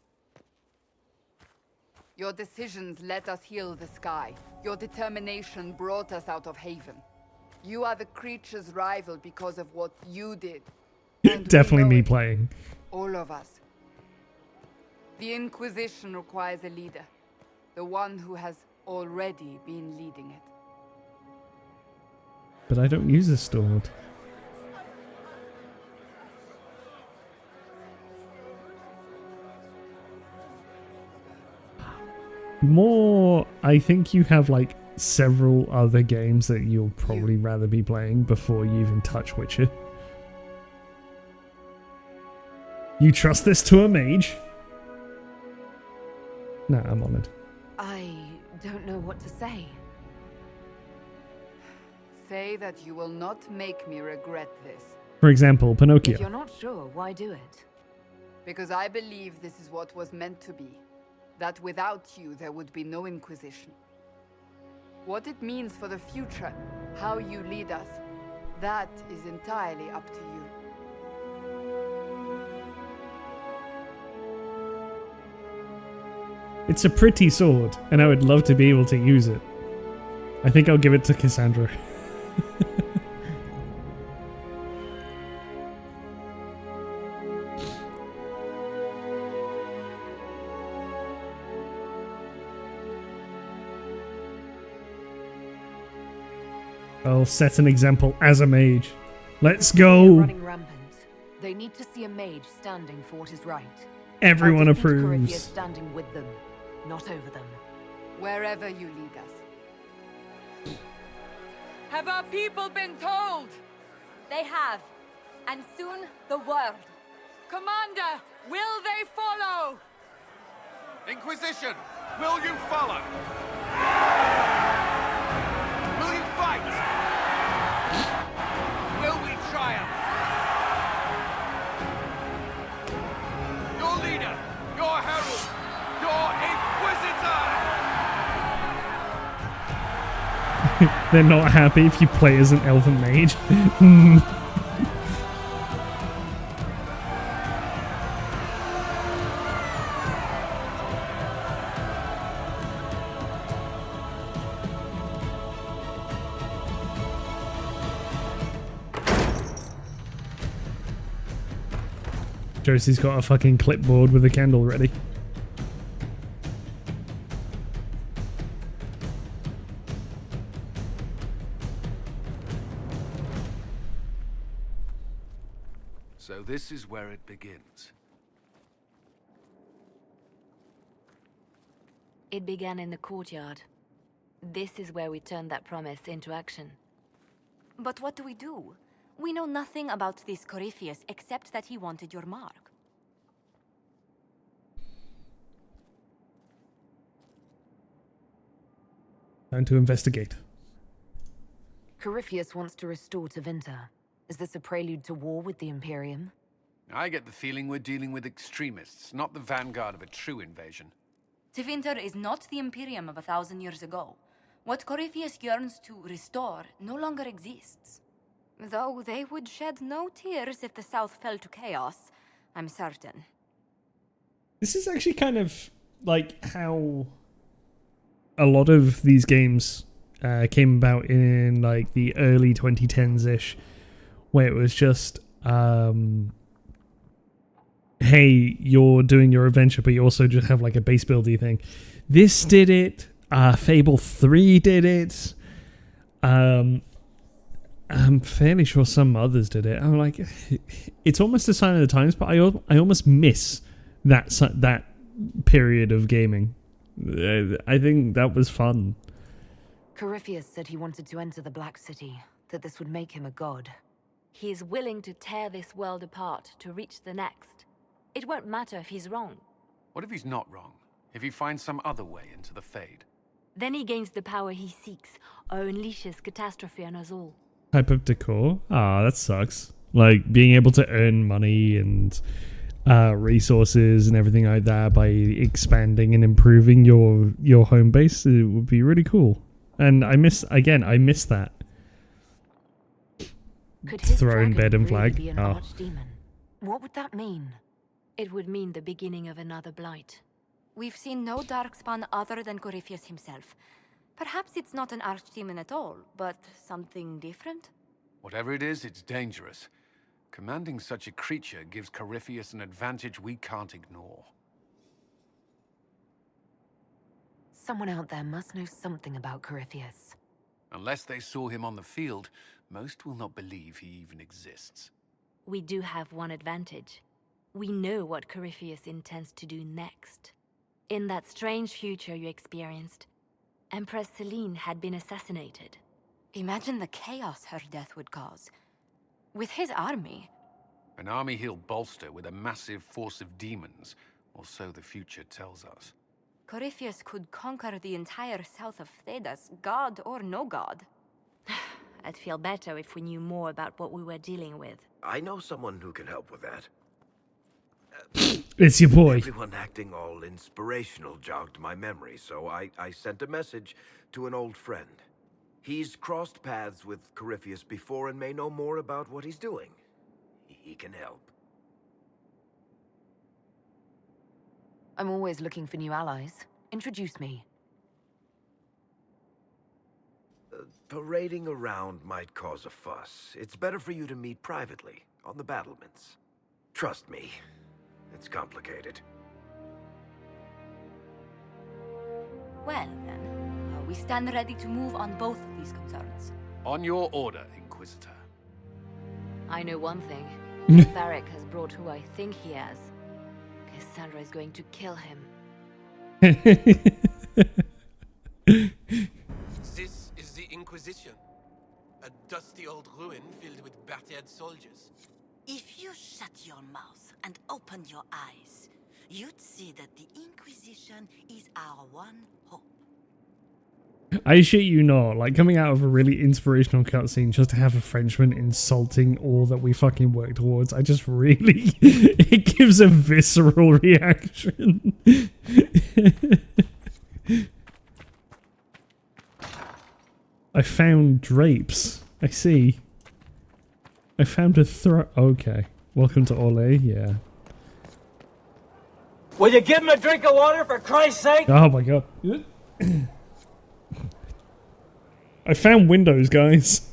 Your decisions let us heal the sky. Your determination brought us out of Haven. You are the creature's rival because of what you did. And we Definitely know me it. playing. All of us. The Inquisition requires a leader. The one who has already been leading it. But I don't use a sword. More, I think you have like several other games that you'll probably rather be playing before you even touch Witcher. You trust this to a mage? No, I'm honoured. I don't know what to say. Say that you will not make me regret this. For example, Pinocchio. If you're not sure, why do it? Because I believe this is what was meant to be. That without you, there would be no Inquisition. What it means for the future, how you lead us, that is entirely up to you. It's a pretty sword, and I would love to be able to use it. I think I'll give it to Cassandra. I'll set an example as a mage. Let's They're go! running rampant. They need to see a mage standing for what is right. Everyone I'll defeat approves. Corypheus standing with them, not over them. Wherever you lead us. Have our people been told? They have. And soon, the world. Commander, will they follow? Inquisition, will you follow? Will you fight? Will we triumph? Your leader, your herald, your Inquisitor! They're not happy if you play as an elven mage. Josie's got a fucking clipboard with a candle ready. So this is where it begins. It began in the courtyard. This is where we turned that promise into action. But what do we do? We know nothing about this Corypheus except that he wanted your mark. Time to investigate. Corypheus wants to restore Tevinter. Is this a prelude to war with the Imperium? I get the feeling we're dealing with extremists, not the vanguard of a true invasion. Tevinter is not the Imperium of 1,000 years ago. What Corypheus yearns to restore no longer exists. Though they would shed no tears if the South fell to chaos, I'm certain. This is actually kind of like how a lot of these games came about in like the early 2010s-ish, where it was just, hey, you're doing your adventure, but you also just have like a base buildy thing. This did it. Fable 3 did it. I'm fairly sure some others did it. I'm like, it's almost a sign of the times, but I almost miss that period of gaming. I think that was fun. Corypheus said he wanted to enter the Black City, that this would make him a god. He is willing to tear this world apart to reach the next. It won't matter if he's wrong. What if he's not wrong? If he finds some other way into the Fade? Then he gains the power he seeks, or unleashes catastrophe on us all. Type of decor? Ah, that sucks. Like, being able to earn money and resources and everything like that by expanding and improving your home base, it would be really cool. And I miss that. Could his Throne, dragon bed, and really flag. be an Oh. archdemon? What would that mean? It would mean the beginning of another blight. We've seen no darkspawn other than Corypheus himself. Perhaps it's not an archdemon at all, but something different? Whatever it is, it's dangerous. Commanding such a creature gives Corypheus an advantage we can't ignore. Someone out there must know something about Corypheus. Unless they saw him on the field, most will not believe he even exists. We do have one advantage. We know what Corypheus intends to do next. In that strange future you experienced, Empress Celine had been assassinated. Imagine the chaos her death would cause. With his army. An army he'll bolster with a massive force of demons, or so the future tells us. Corypheus could conquer the entire south of Thedas, god or no god. I'd feel better if we knew more about what we were dealing with. I know someone who can help with that. It's your boy. Everyone acting all inspirational jogged my memory, so I sent a message to an old friend. He's crossed paths with Corypheus before and may know more about what he's doing. He can help. I'm always looking for new allies. Introduce me. Parading around might cause a fuss. It's better for you to meet privately, on the battlements. Trust me, it's complicated. Well, then, we stand ready to move on both of these concerns. On your order, Inquisitor. I know one thing. Varric has brought who I think he has. Cassandra is going to kill him. This is the Inquisition. A dusty old ruin filled with battered soldiers. If you shut your mouth and open your eyes, you'd see that the Inquisition is our one hope. I shit you not, like coming out of a really inspirational cutscene just to have a Frenchman insulting all that we fucking work towards, I just really, it gives a visceral reaction. I found drapes. I see. I found a okay. Welcome to Orlais, yeah. Will you give him a drink of water for Christ's sake? Oh my god. I found Windows, guys.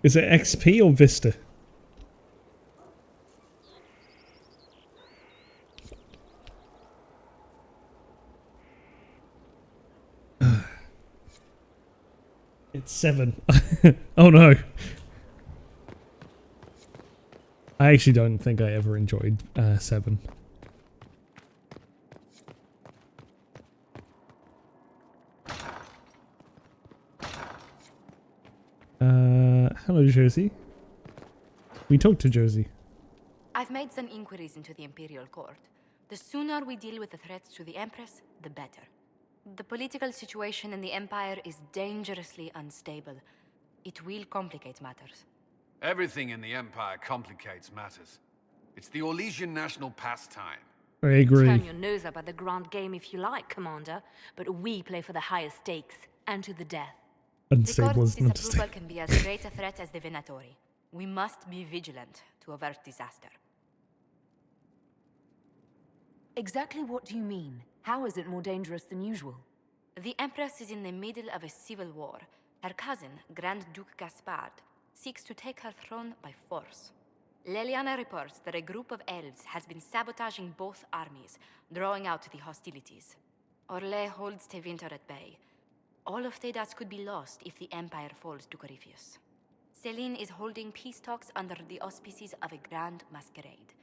Is it XP or Vista? It's 7. Oh no. I actually don't think I ever enjoyed 7. Hello, Josie. We talked to Josie. I've made some inquiries into the Imperial Court. The sooner we deal with the threats to the Empress, the better. The political situation in the Empire is dangerously unstable. It will complicate matters. Everything in the Empire complicates matters. It's the Orlesian national pastime. I agree. Turn your nose up at the grand game if you like, Commander, but we play for the highest stakes, and to the death. The Court's disapproval can be as great a threat as the Venatori. We must be vigilant to avert disaster. Exactly what do you mean? How is it more dangerous than usual? The Empress is in the middle of a civil war. Her cousin, Grand Duke Gaspard, seeks to take her throne by force. Leliana reports that a group of elves has been sabotaging both armies, drawing out the hostilities. Orlais holds Tevinter at bay. All of Thedas could be lost if the Empire falls to Corypheus. Celine is holding peace talks under the auspices of a grand masquerade.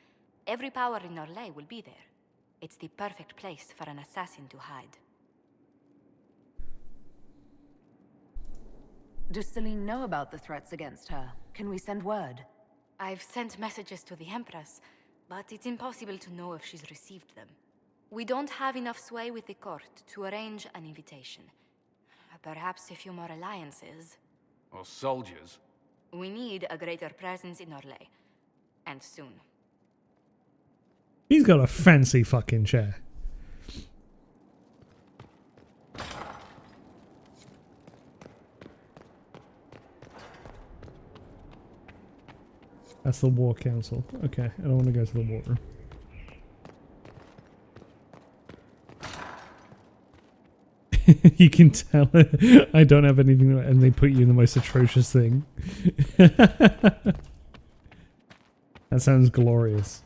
Every power in Orlais will be there. It's the perfect place for an assassin to hide. Does Celine know about the threats against her? Can we send word? I've sent messages to the Empress, but it's impossible to know if she's received them. We don't have enough sway with the court to arrange an invitation. Perhaps a few more alliances. Or soldiers. We need a greater presence in Orlais. And soon. He's got a fancy fucking chair. That's the War Council. Okay, I don't want to go to the war room. You can tell I don't have anything, and they put you in the most atrocious thing. That sounds glorious.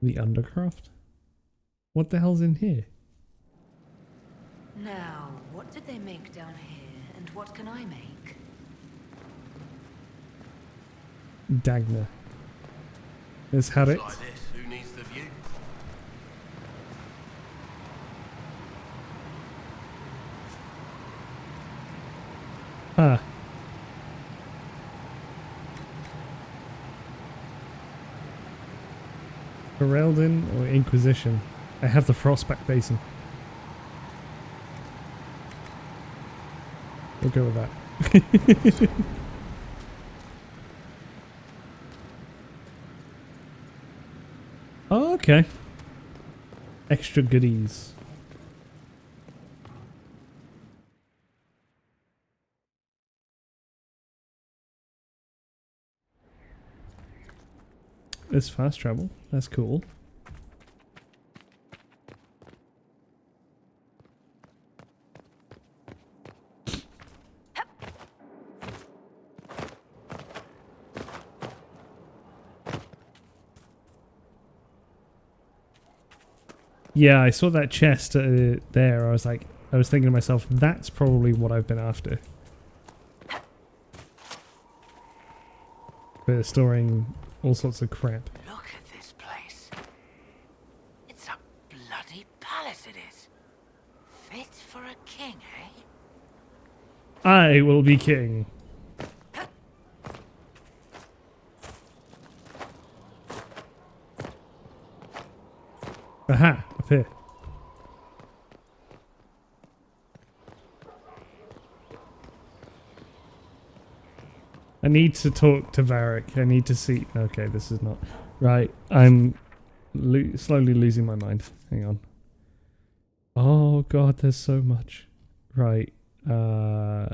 The Undercroft? What the hell's in here? Now, what did they make down here, and what can I make? Dagna. Let's have it. Like this, who needs the view? Ah. Ferelden or Inquisition? I have the Frostback Basin. We'll go with that. Oh, okay. Extra goodies. It's fast travel. That's cool. Yeah, I saw that chest there. I was thinking to myself, that's probably what I've been after. For storing all sorts of crap. Look at this place. It's a bloody palace, it is. Fit for a king, eh? I will be king. Aha, up here. I need to talk to Varric. I need to see... Okay, this is not... Right, I'm slowly losing my mind. Hang on. Oh god, there's so much. Right. No.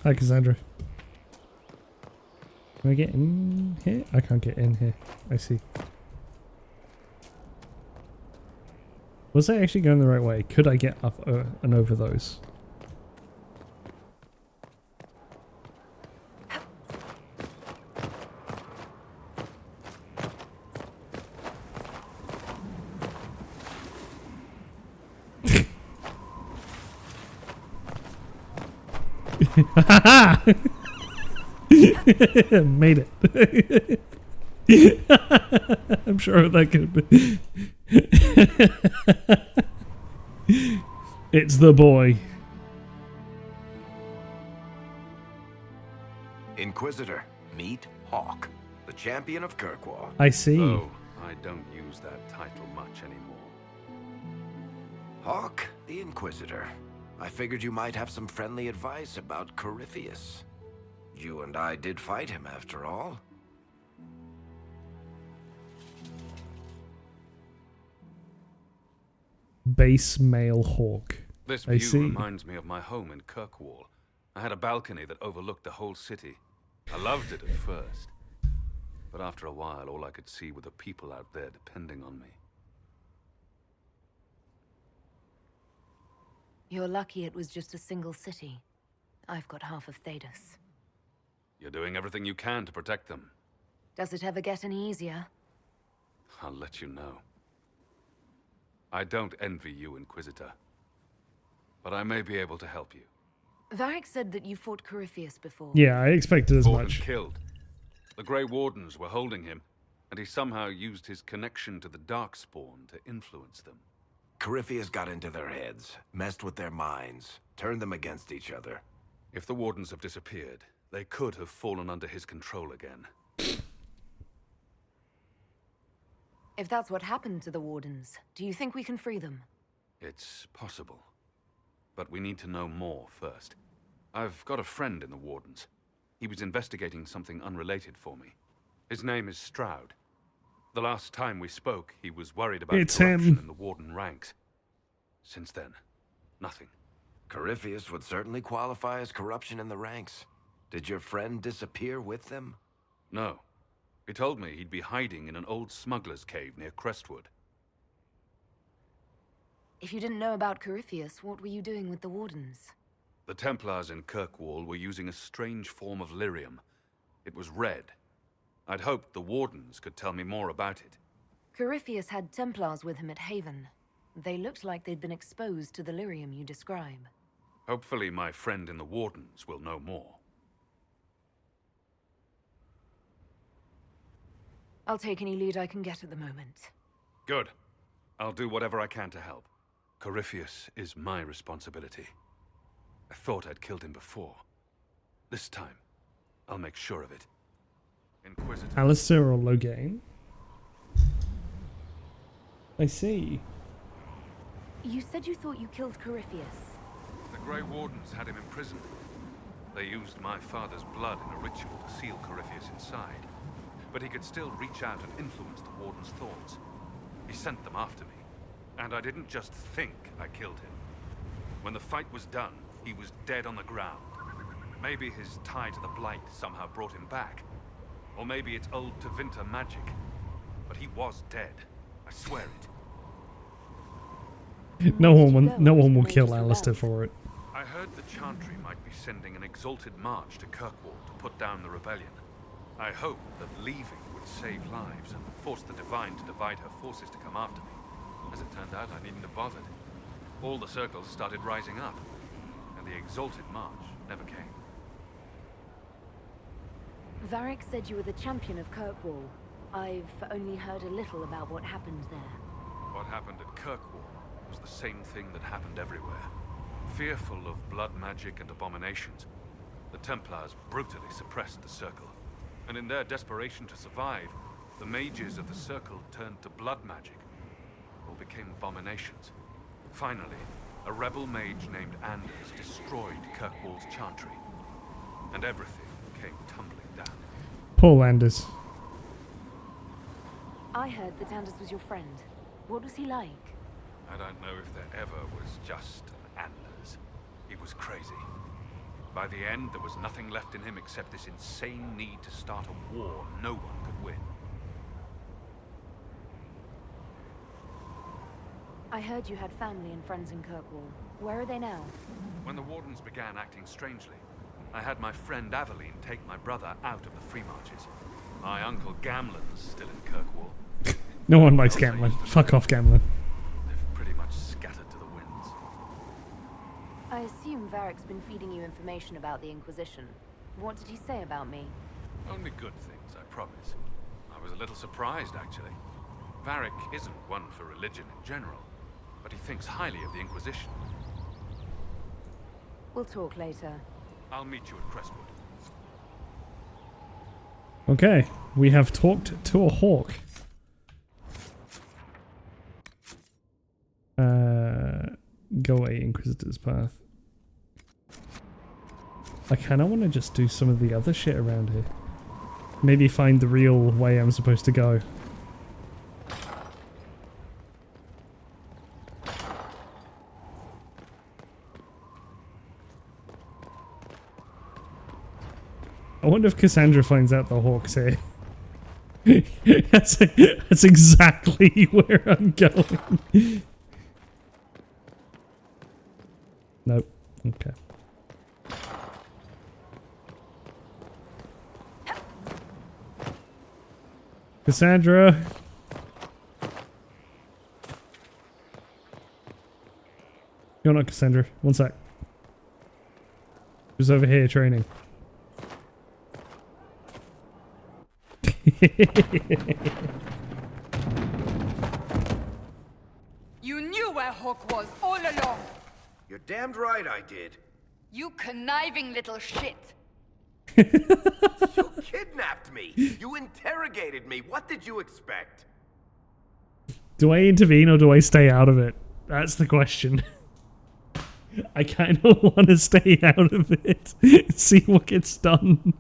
Hi, Cassandra. Can I get in here? I can't get in here. I see. Was I actually going the right way? Could I get up and over those? Made it. I'm sure that could be. It's the boy. Inquisitor, meet Hawk, the champion of Kirkwall. I see. Though I don't use that title much anymore. Hawk, the Inquisitor. I figured you might have some friendly advice about Corypheus. You and I did fight him, after all. Base male hawk. This I view see. reminds me of my home in Kirkwall. I had a balcony that overlooked the whole city. I loved it at first. But after a while, all I could see were the people out there depending on me. You're lucky it was just a single city. I've got half of Thedas. You're doing everything you can to protect them. Does it ever get any easier? I'll let you know. I don't envy you, Inquisitor. But I may be able to help you. Varric said that you fought Corypheus before. Yeah, I expected as Fought much. and killed. The Grey Wardens were holding him, and he somehow used his connection to the Darkspawn to influence them. Corypheus got into their heads, messed with their minds, turned them against each other. If the Wardens have disappeared, they could have fallen under his control again. If that's what happened to the Wardens, do you think we can free them? It's possible. But we need to know more first. I've got a friend in the Wardens. He was investigating something unrelated for me. His name is Stroud. The last time we spoke, he was worried about corruption in the Warden ranks. Since then, nothing. Corypheus would certainly qualify as corruption in the ranks. Did your friend disappear with them? No. He told me he'd be hiding in an old smuggler's cave near Crestwood. If you didn't know about Corypheus, what were you doing with the Wardens? The Templars in Kirkwall were using a strange form of lyrium. It was red. I'd hoped the Wardens could tell me more about it. Corypheus had Templars with him at Haven. They looked like they'd been exposed to the lyrium you describe. Hopefully my friend in the Wardens will know more. I'll take any lead I can get at the moment. Good. I'll do whatever I can to help. Corypheus is my responsibility. I thought I'd killed him before. This time, I'll make sure of it. Inquisitor. Alistair or Logain? I see. You said you thought you killed Corypheus. The Grey Wardens had him imprisoned. They used my father's blood in a ritual to seal Corypheus inside. But he could still reach out and influence the Warden's thoughts. He sent them after me. And I didn't just think I killed him. When the fight was done, he was dead on the ground. Maybe his tie to the Blight somehow brought him back. Or maybe it's old Tevinter magic. But he was dead. I swear it. No one will kill Alistair for it. I heard the Chantry might be sending an exalted march to Kirkwall to put down the rebellion. I hoped that leaving would save lives and force the Divine to divide her forces to come after me. As it turned out, I needn't have bothered. All the circles started rising up, and the exalted march never came. Varric said you were the champion of Kirkwall. I've only heard a little about what happened there. What happened at Kirkwall was the same thing that happened everywhere. Fearful of blood magic and abominations, the Templars brutally suppressed the Circle. And in their desperation to survive, the mages of the Circle turned to blood magic, or became abominations. Finally, a rebel mage named Anders destroyed Kirkwall's Chantry, and everything came tumbling down. Poor Anders. I heard that Anders was your friend. What was he like? I don't know if there ever was just an Anders. He was crazy. By the end, there was nothing left in him except this insane need to start a war no one could win. I heard you had family and friends in Kirkwall. Where are they now? When the Wardens began acting strangely, I had my friend Aveline take my brother out of the Free Marches. My uncle Gamlen's still in Kirkwall. No one likes Gamlen. Fuck off, Gamlen. They've pretty much scattered to the winds. I assume Varric's been feeding you information about the Inquisition. What did he say about me? Only good things, I promise. I was a little surprised, actually. Varric isn't one for religion in general, but he thinks highly of the Inquisition. We'll talk later. I'll meet you at Crestwood. Okay, we have talked to a hawk. Go away, Inquisitor's Path. I kinda wanna just do some of the other shit around here. Maybe find the real way I'm supposed to go. I wonder if Cassandra finds out the hawk's here. That's exactly where I'm going. Nope. Okay. Cassandra! You're not Cassandra. One sec. Who's over here training? You knew where Hawk was all along! You're damned right I did. You conniving little shit! You kidnapped me! You interrogated me! What did you expect? Do I intervene or do I stay out of it? That's the question. I kind of want to stay out of it. See what gets done.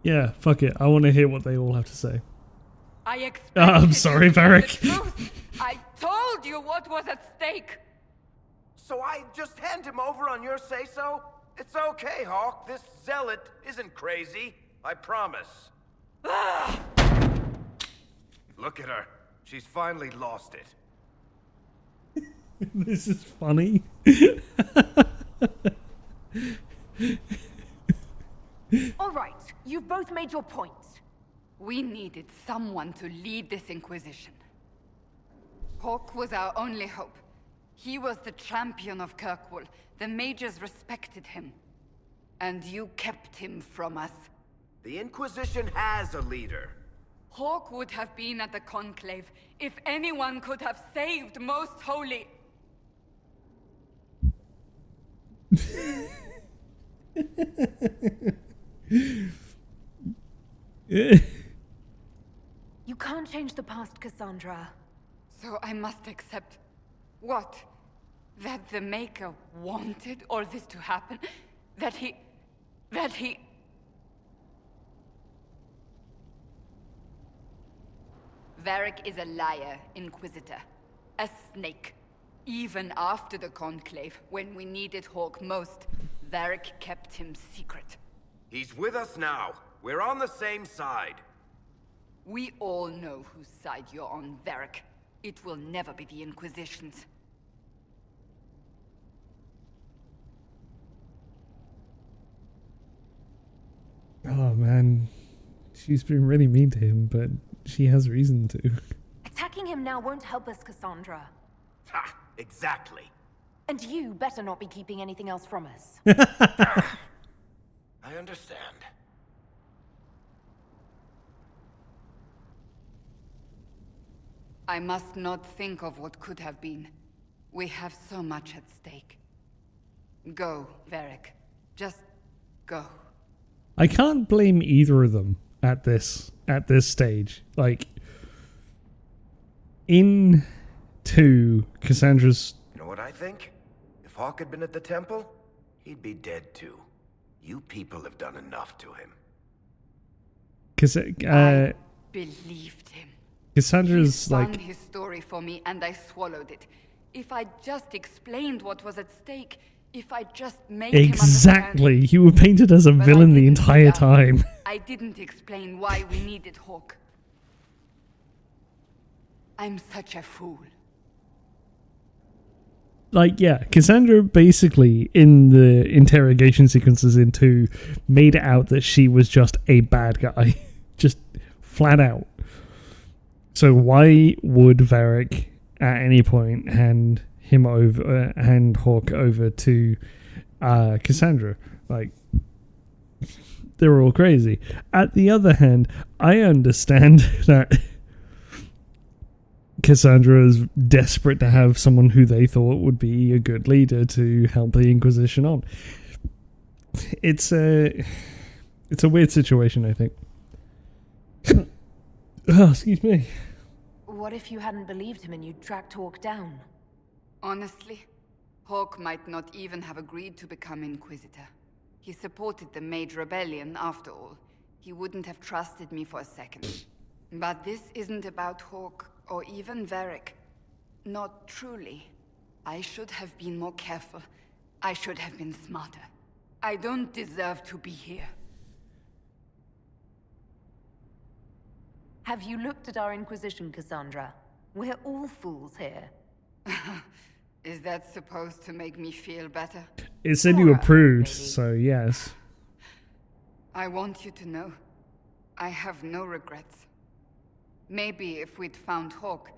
Yeah, fuck it. I want to hear what they all have to say. I expected I'm sorry, you to know Varric. the truth. I told you what was at stake. So I just hand him over on your say-so? It's okay, Hawk. This zealot isn't crazy. I promise. Look at her. She's finally lost it. This is funny. All right, you've both made your points. We needed someone to lead this Inquisition. Hawk was our only hope. He was the champion of Kirkwall. The mages respected him. And you kept him from us. The Inquisition has a leader. Hawk would have been at the Conclave if anyone could have saved Most Holy. You can't change the past, Cassandra. So I must accept what? That the Maker wanted all this to happen? That he... Varric is a liar, Inquisitor. A snake. Even after the Conclave, when we needed Hawk most, Varric kept him secret. He's with us now. We're on the same side. We all know whose side you're on, Varric. It will never be the Inquisition's. Oh man, she's been really mean to him, but she has reason to. Attacking him now won't help us, Cassandra. Ha! Exactly. And you better not be keeping anything else from us. I understand. I must not think of what could have been. We have so much at stake. Go, Varric. Just go. I can't blame either of them at this stage. Like, in 2, Cassandra's... You know what I think? If Hawk had been at the temple, he'd be dead too. You people have done enough to him. I believed him. Cassandra's He spun like... his story for me and I swallowed it. If I just explained what was at stake, if I just made him Exactly! understand. You were painted as a But villain I the didn't do entire that. time. I didn't explain why we needed Hawk. I'm such a fool. Like, yeah, Cassandra basically, in the interrogation sequences in 2, made it out that she was just a bad guy. Just flat out. So why would Varric at any point hand Hawk over to Cassandra? Like, they're all crazy. At the other hand, I understand that Cassandra is desperate to have someone who they thought would be a good leader to help the Inquisition on. It's a weird situation, I think. Oh, excuse me. What if you hadn't believed him and you tracked Hawk down? Honestly, Hawk might not even have agreed to become Inquisitor. He supported the Mage Rebellion, after all. He wouldn't have trusted me for a second. But this isn't about Hawk, or even Varric. Not truly. I should have been more careful. I should have been smarter. I don't deserve to be here. Have you looked at our Inquisition, Cassandra? We're all fools here. Is that supposed to make me feel better? It said you approved, so yes. I want you to know, I have no regrets. Maybe if we'd found Hawk,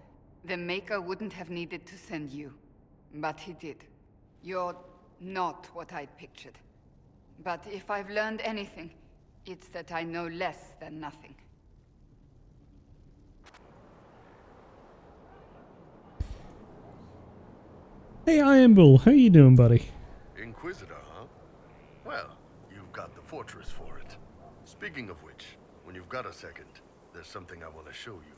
the Maker wouldn't have needed to send you. But he did. You're not what I'd pictured. But if I've learned anything, it's that I know less than nothing. Hey, Iron Bull, how you doing, buddy? Inquisitor, huh? Well, you've got the fortress for it. Speaking of which, when you've got a second, there's something I want to show you.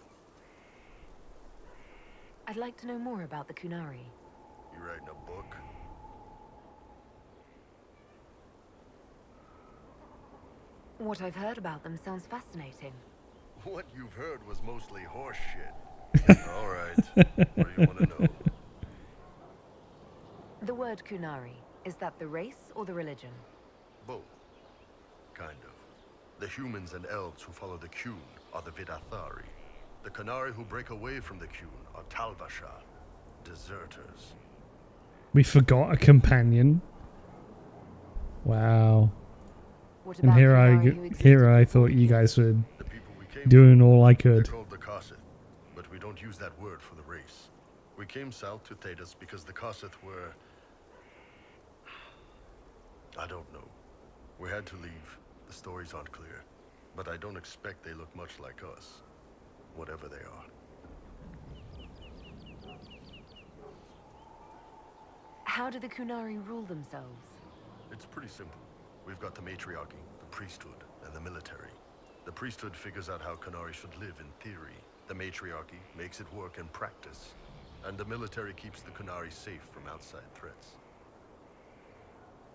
I'd like to know more about the Kunari. You writing a book? What I've heard about them sounds fascinating. What you've heard was mostly horse shit. All right. What do you want to know? The word Kunari, is that the race or the religion? Both. Kind of. The humans and elves who follow the Qun are the Vidathari. The Kunari who break away from the Qun are Talvasha, deserters. We forgot a companion. Wow. What And about here I thought you guys were doing all I could. They're called the Kossith, but we don't use that word for the race. We came south to Thedas because the Kossith were... I don't know. We had to leave. The stories aren't clear. But I don't expect they look much like us. Whatever they are. How do the Kunari rule themselves? It's pretty simple. We've got the matriarchy, the priesthood, and the military. The priesthood figures out how Kunari should live in theory. The matriarchy makes it work in practice. And the military keeps the Kunari safe from outside threats.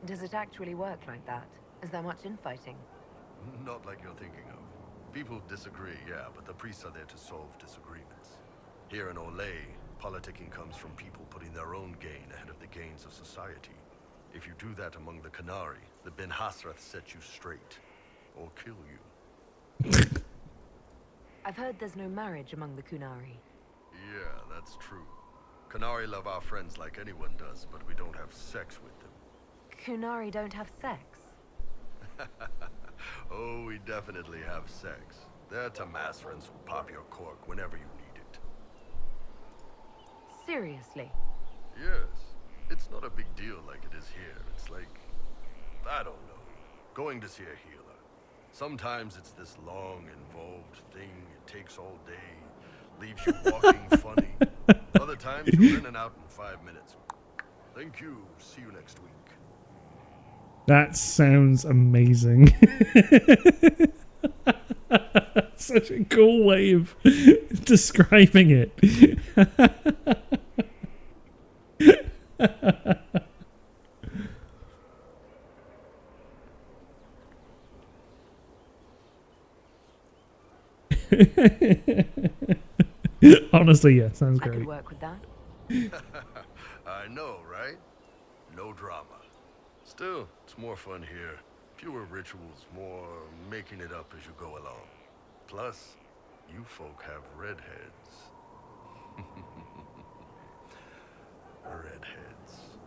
Does it actually work like that? Is there much infighting? Not like you're thinking of. People disagree, yeah, but the priests are there to solve disagreements. Here in Olay, politicking comes from people putting their own gain ahead of the gains of society. If you do that among the Kunari, the Ben Hasrath set you straight. Or kill you. I've heard there's no marriage among the Kunari. Yeah, that's true. Kunari love our friends like anyone does, but we don't have sex with them. Kunari don't have sex? Oh, we definitely have sex. They're Tamasrans who pop your cork whenever you need it. Seriously? Yes. It's not a big deal like it is here. It's like, I don't know, going to see a healer. Sometimes it's this long, involved thing. It takes all day, leaves you walking funny. Other times you're in and out in 5 minutes. Thank you. See you next week. That sounds amazing. Such a cool way of describing it. Honestly, yeah, sounds great. I could work with that. I know, right? No drama. Still, it's more fun here. Fewer rituals, more making it up as you go along. Plus, you folk have redheads. Redheads.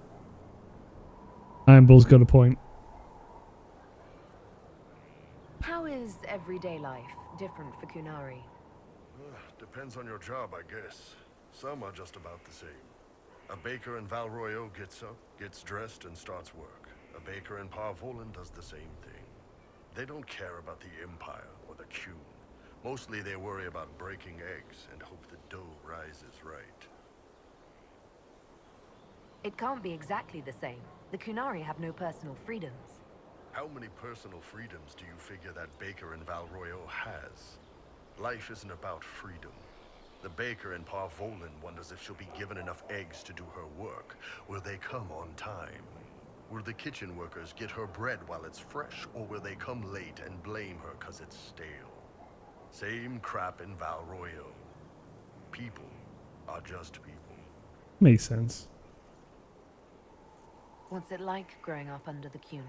Iron Bull's got a point. How is everyday life different for Kunari? Depends on your job, I guess. Some are just about the same. A baker in Valroyo gets up, gets dressed, and starts work. A baker in Parvolan does the same thing. They don't care about the Empire or the Qun. Mostly they worry about breaking eggs and hope the dough rises right. It can't be exactly the same. The Kunari have no personal freedoms. How many personal freedoms do you figure that baker in Valroyo has? Life isn't about freedom. The baker in Parvolan wonders if she'll be given enough eggs to do her work. Will they come on time? Will the kitchen workers get her bread while it's fresh, or will they come late and blame her 'cause it's stale? Same crap in Valroyo. People are just people. Makes sense. What's it like growing up under the Qun?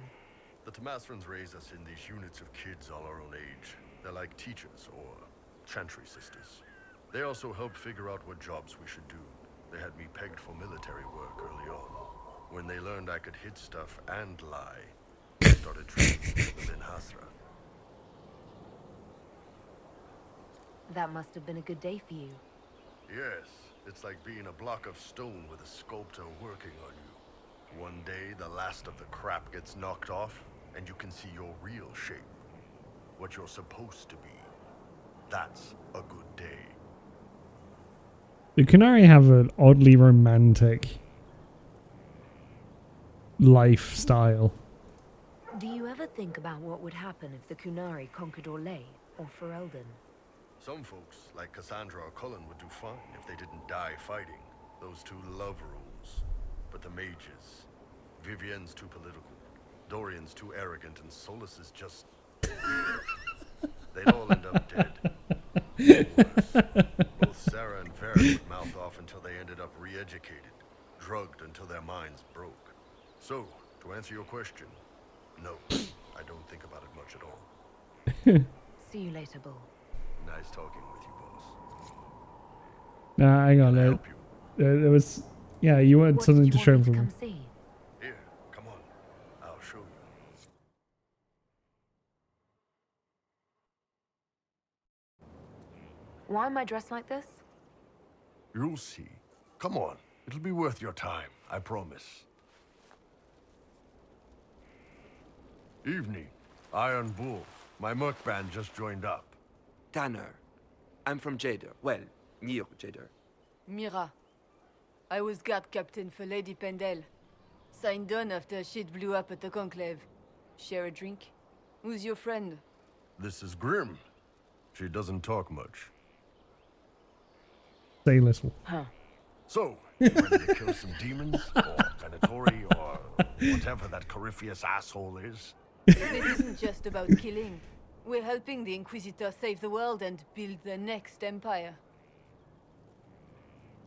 The Tamasrans raise us in these units of kids all our own age. They're like teachers or chantry sisters. They also help figure out what jobs we should do. They had me pegged for military work early on. When they learned I could hit stuff and lie, they started training me for the Ben Hasra. That must have been a good day for you. Yes, it's like being a block of stone with a sculptor working on you. One day, the last of the crap gets knocked off, and you can see your real shape. What you're supposed to be. That's a good day. The Kunari have an oddly romantic lifestyle. Do you ever think about what would happen if the Kunari conquered Orlais or Ferelden? Some folks, like Cassandra or Cullen, would do fine if they didn't die fighting. Those two love rules. But the mages... Vivienne's too political. Dorian's too arrogant, and Solus is just... They'd all end up dead. Both Sarah and Varric would mouth off until they ended up re-educated, drugged until their minds broke. So, to answer your question, no, I don't think about it much at all. See you later, Bull. Nice talking with you, boss. Nah, hang on. There was... Yeah, you wanted something to show from... Here, come on. I'll show you. Why am I dressed like this? You'll see. Come on. It'll be worth your time, I promise. Evening. Iron Bull. My merc band just joined up. Tanner. I'm from Jader. Well, near Jader. Mira. I was guard captain for Lady Pendel. Signed on after shit blew up at the Conclave. Share a drink? Who's your friend? This is Grim. She doesn't talk much. Say little. Huh. So, you ready to kill some demons? Or Venatori? Or whatever that Corypheus asshole is? This isn't just about killing. We're helping the Inquisitor save the world and build the next empire.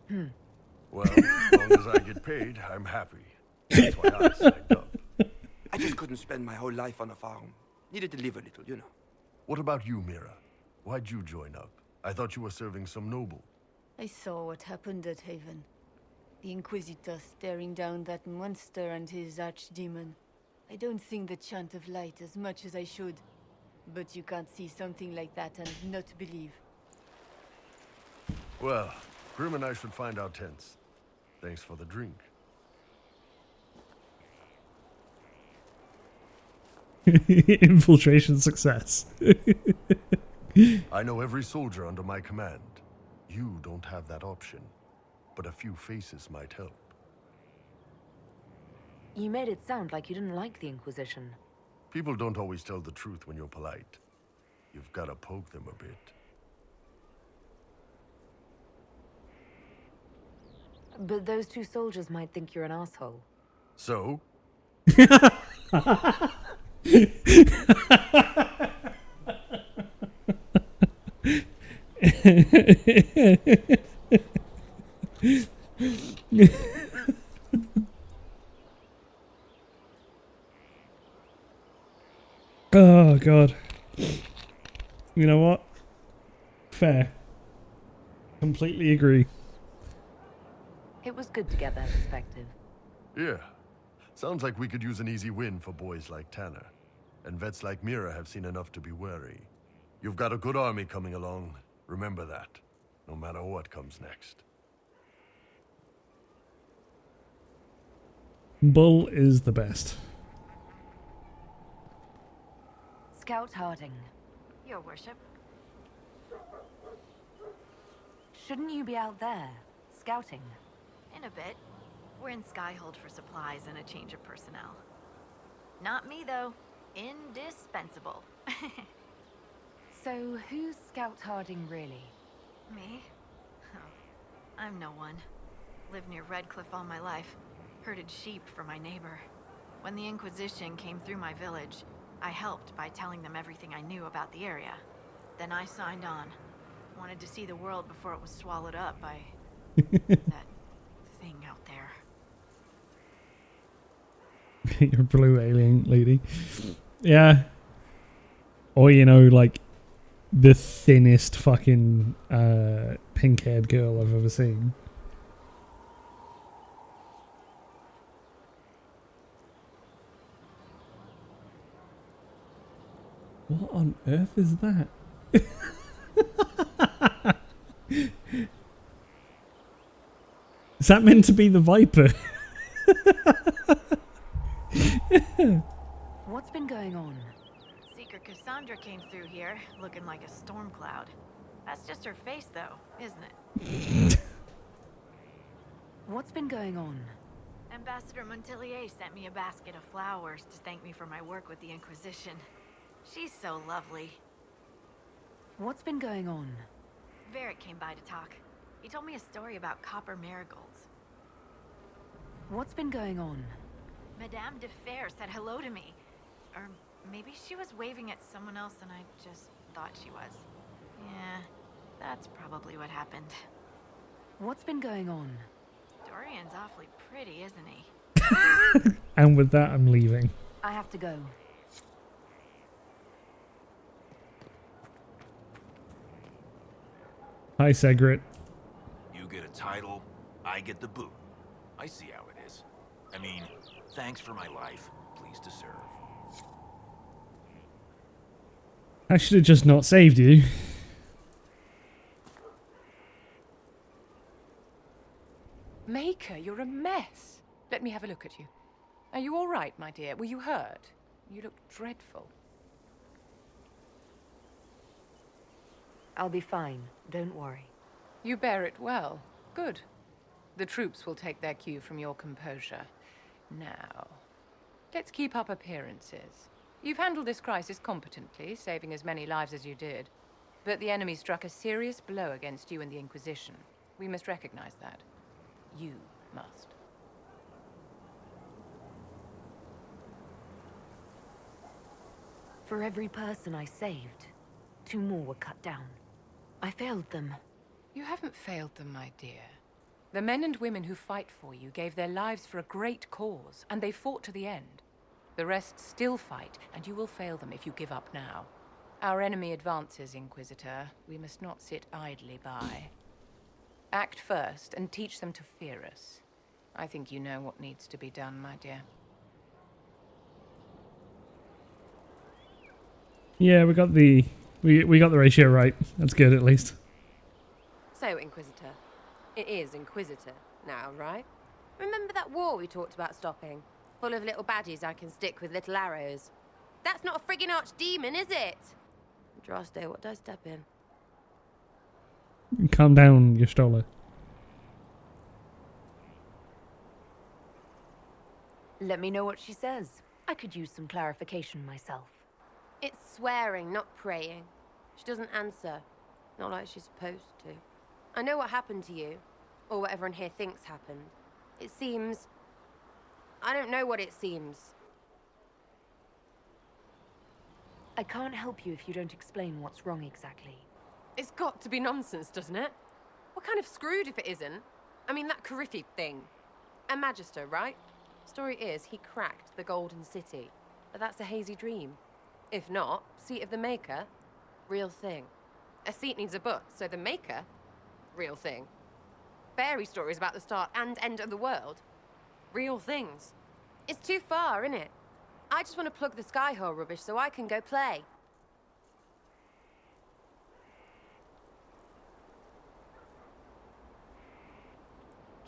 Well, as long as I get paid, I'm happy. That's why I signed up. I just couldn't spend my whole life on a farm. Needed to live a little, you know. What about you, Mira? Why'd you join up? I thought you were serving some noble. I saw what happened at Haven. The Inquisitor staring down that monster and his archdemon. I don't sing the chant of light as much as I should. But you can't see something like that and not believe. Well, Grim and I should find our tents. Thanks for the drink. Infiltration success. I know every soldier under my command. You don't have that option, but a few faces might help. You made it sound like you didn't like the Inquisition. People don't always tell the truth when you're polite. You've got to poke them a bit. But those two soldiers might think you're an asshole. So? Oh, God. You know what? Fair. Completely agree. It was good to get that perspective. Yeah. Sounds like we could use an easy win for boys like Tanner. And vets like Mira have seen enough to be wary. You've got a good army coming along. Remember that. No matter what comes next. Bull is the best. Scout Harding. Your worship. Shouldn't you be out there, scouting? In a bit. We're in Skyhold for supplies and a change of personnel. Not me, though. Indispensable. So, who's Scout Harding really? Me? Oh, I'm no one. Lived near Redcliffe all my life. Herded sheep for my neighbor. When the Inquisition came through my village, I helped by telling them everything I knew about the area. Then I signed on. Wanted to see the world before it was swallowed up by that thing out there. Your blue alien lady. Yeah. Or, you know, like the thinnest fucking pink-haired girl I've ever seen. What on earth is that? Is that meant to be the Viper? What's been going on? Seeker Cassandra came through here, looking like a storm cloud. That's just her face, though, isn't it? What's been going on? Ambassador Montelier sent me a basket of flowers to thank me for my work with the Inquisition. She's so lovely. What's been going on? Varric came by to talk. He told me a story about copper marigolds. What's been going on? Madame de Fer said hello to me. Or maybe she was waving at someone else and I just thought she was. Yeah, that's probably what happened. What's been going on? Dorian's awfully pretty, isn't he? And with that, I'm leaving. I have to go. Hi, Segret. You get a title, I get the boot. I see how it is. I mean, thanks for my life. Pleased to serve. I should have just not saved you. Maker, you're a mess. Let me have a look at you. Are you all right, my dear? Were you hurt? You look dreadful. I'll be fine. Don't worry. You bear it well. Good. The troops will take their cue from your composure. Now, let's keep up appearances. You've handled this crisis competently, saving as many lives as you did. But the enemy struck a serious blow against you and the Inquisition. We must recognize that. You must. For every person I saved, 2 more were cut down. I failed them. You haven't failed them, my dear. The men and women who fight for you gave their lives for a great cause, and they fought to the end. The rest still fight, and you will fail them if you give up now. Our enemy advances, Inquisitor. We must not sit idly by. Act first, and teach them to fear us. I think you know what needs to be done, my dear. Yeah, we got the ratio right. That's good, at least. So, Inquisitor. It is Inquisitor now, right? Remember that war we talked about stopping? Full of little baddies I can stick with little arrows. That's not a friggin' archdemon, is it? Droste, what did I step in? Calm down, Yestola. Let me know what she says. I could use some clarification myself. It's swearing, not praying. She doesn't answer. Not like she's supposed to. I know what happened to you. Or what everyone here thinks happened. It seems... I don't know what it seems. I can't help you if you don't explain what's wrong exactly. It's got to be nonsense, doesn't it? We're kind of screwed if it isn't. I mean, that Coryphi thing. A Magister, right? Story is, he cracked the Golden City. But that's a hazy dream. If not, Seat of the Maker, real thing. A seat needs a book, so the Maker, real thing. Fairy stories about the start and end of the world, real things. It's too far, innit? I just want to plug the Skyhole rubbish so I can go play.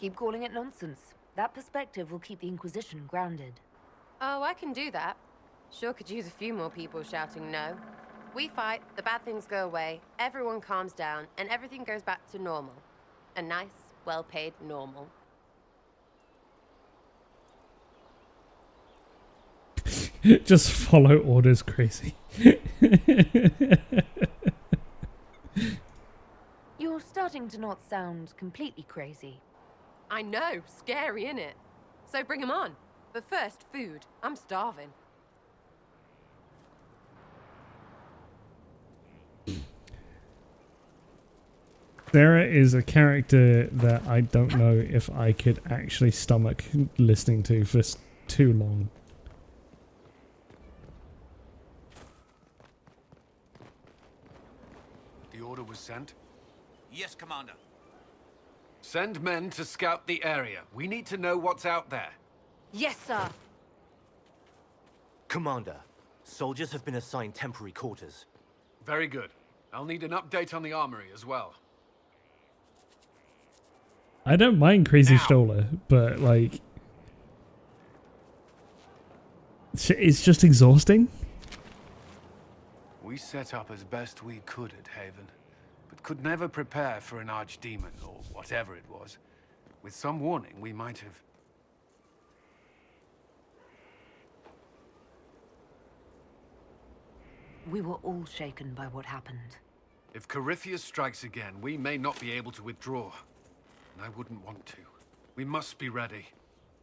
Keep calling it nonsense. That perspective will keep the Inquisition grounded. Oh, I can do that. Sure could use a few more people shouting no. We fight, the bad things go away, everyone calms down, and everything goes back to normal. A nice, well-paid normal. Just follow orders, crazy. You're starting to not sound completely crazy. I know, scary, innit? So bring 'em on. But first, food. I'm starving. Sarah is a character that I don't know if I could actually stomach listening to for too long. The order was sent? Yes, Commander. Send men to scout the area. We need to know what's out there. Yes, sir. Commander, soldiers have been assigned temporary quarters. Very good. I'll need an update on the armory as well. I don't mind Crazy Stoller, but like, it's just exhausting. We set up as best we could at Haven, but could never prepare for an archdemon, or whatever it was. With some warning, we might have... We were all shaken by what happened. If Corypheus strikes again, we may not be able to withdraw. And I wouldn't want to. We must be ready.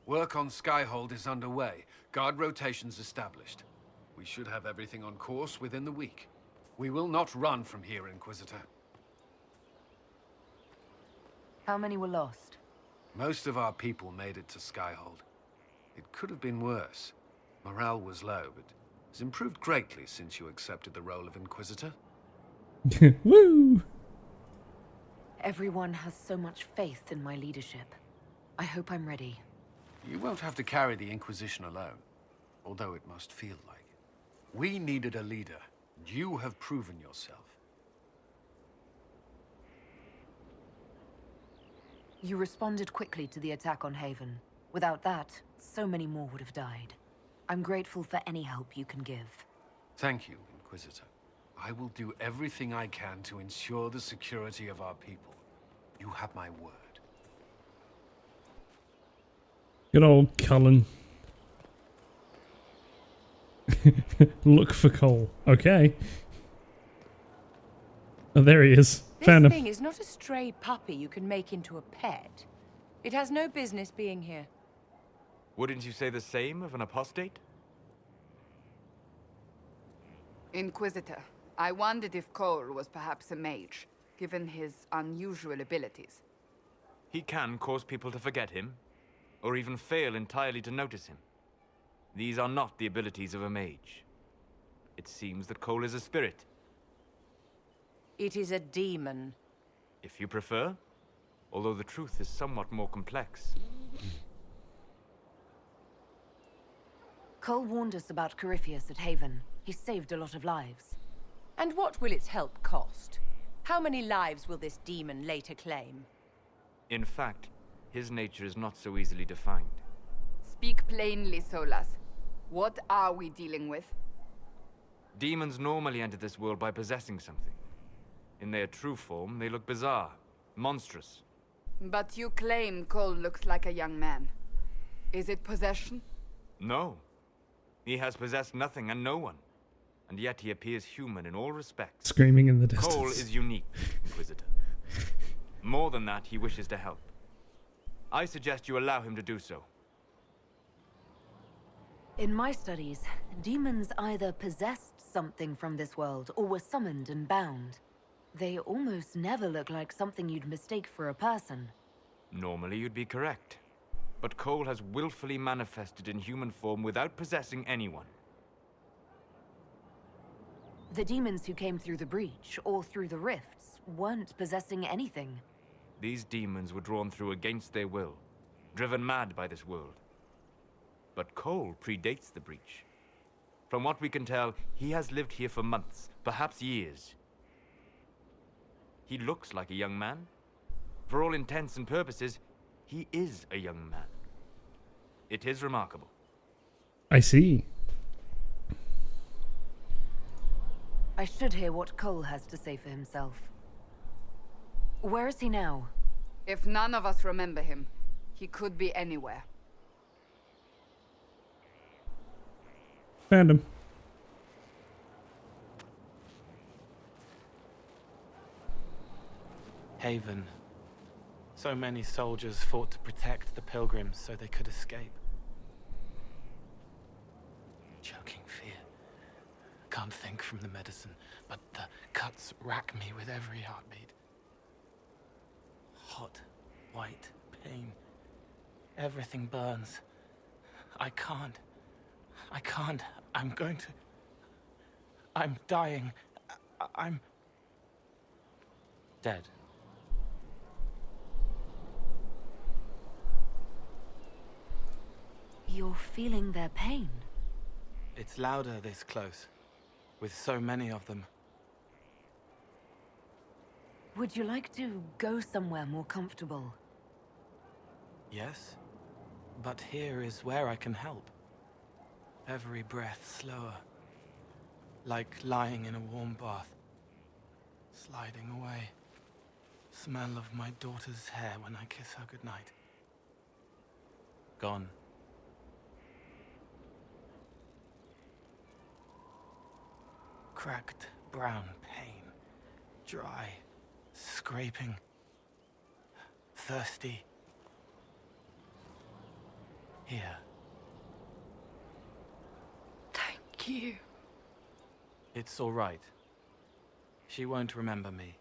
Work on Skyhold is underway. Guard rotations established. We should have everything on course within the week. We will not run from here, Inquisitor. How many were lost? Most of our people made it to Skyhold. It could have been worse. Morale was low, but it's improved greatly since you accepted the role of Inquisitor. Woo! Everyone has so much faith in my leadership. I hope I'm ready. You won't have to carry the Inquisition alone, although it must feel like it. We needed a leader, and you have proven yourself. You responded quickly to the attack on Haven. Without that, so many more would have died. I'm grateful for any help you can give. Thank you, Inquisitor. I will do everything I can to ensure the security of our people. You have my word. Good old Cullen. Look for Cole. Okay. Oh, there he is. Found This him. thing is not a stray puppy you can make into a pet. It has no business being here. Wouldn't you say the same of an apostate? Inquisitor, I wondered if Cole was perhaps a mage, given his unusual abilities. He can cause people to forget him, or even fail entirely to notice him. These are not the abilities of a mage. It seems that Cole is a spirit. It is a demon. If you prefer, although the truth is somewhat more complex. Cole warned us about Corypheus at Haven. He saved a lot of lives. And what will its help cost? How many lives will this demon later claim? In fact, his nature is not so easily defined. Speak plainly, Solas. What are we dealing with? Demons normally enter this world by possessing something. In their true form, they look bizarre, monstrous. But you claim Cole looks like a young man. Is it possession? No. He has possessed nothing and no one. And yet he appears human in all respects. Screaming in the distance. Cole is unique, Inquisitor. More than that, he wishes to help. I suggest you allow him to do so. In my studies, demons either possessed something from this world or were summoned and bound. They almost never look like something you'd mistake for a person. Normally you'd be correct. But Cole has willfully manifested in human form without possessing anyone. The demons who came through the breach or through the rifts weren't possessing anything. These demons were drawn through against their will, driven mad by this world. But Cole predates the breach. From what we can tell, he has lived here for months, perhaps years. He looks like a young man. For all intents and purposes, he is a young man. It is remarkable. I see. I should hear what Cole has to say for himself. Where is he now? If none of us remember him, he could be anywhere. Found him. Haven. So many soldiers fought to protect the pilgrims so they could escape. Choking fear. Can't think from the medicine, but the cuts rack me with every heartbeat. Hot, white pain. Everything burns. I can't. I'm going to... I'm dying. I'm... dead. You're feeling their pain. It's louder this close, with so many of them. Would you like to go somewhere more comfortable? Yes, but here is where I can help. Every breath slower, like lying in a warm bath, sliding away. Smell of my daughter's hair when I kiss her goodnight. Gone. cracked brown pain. Dry, scraping, thirsty. Here. Thank you. It's all right. She won't remember me.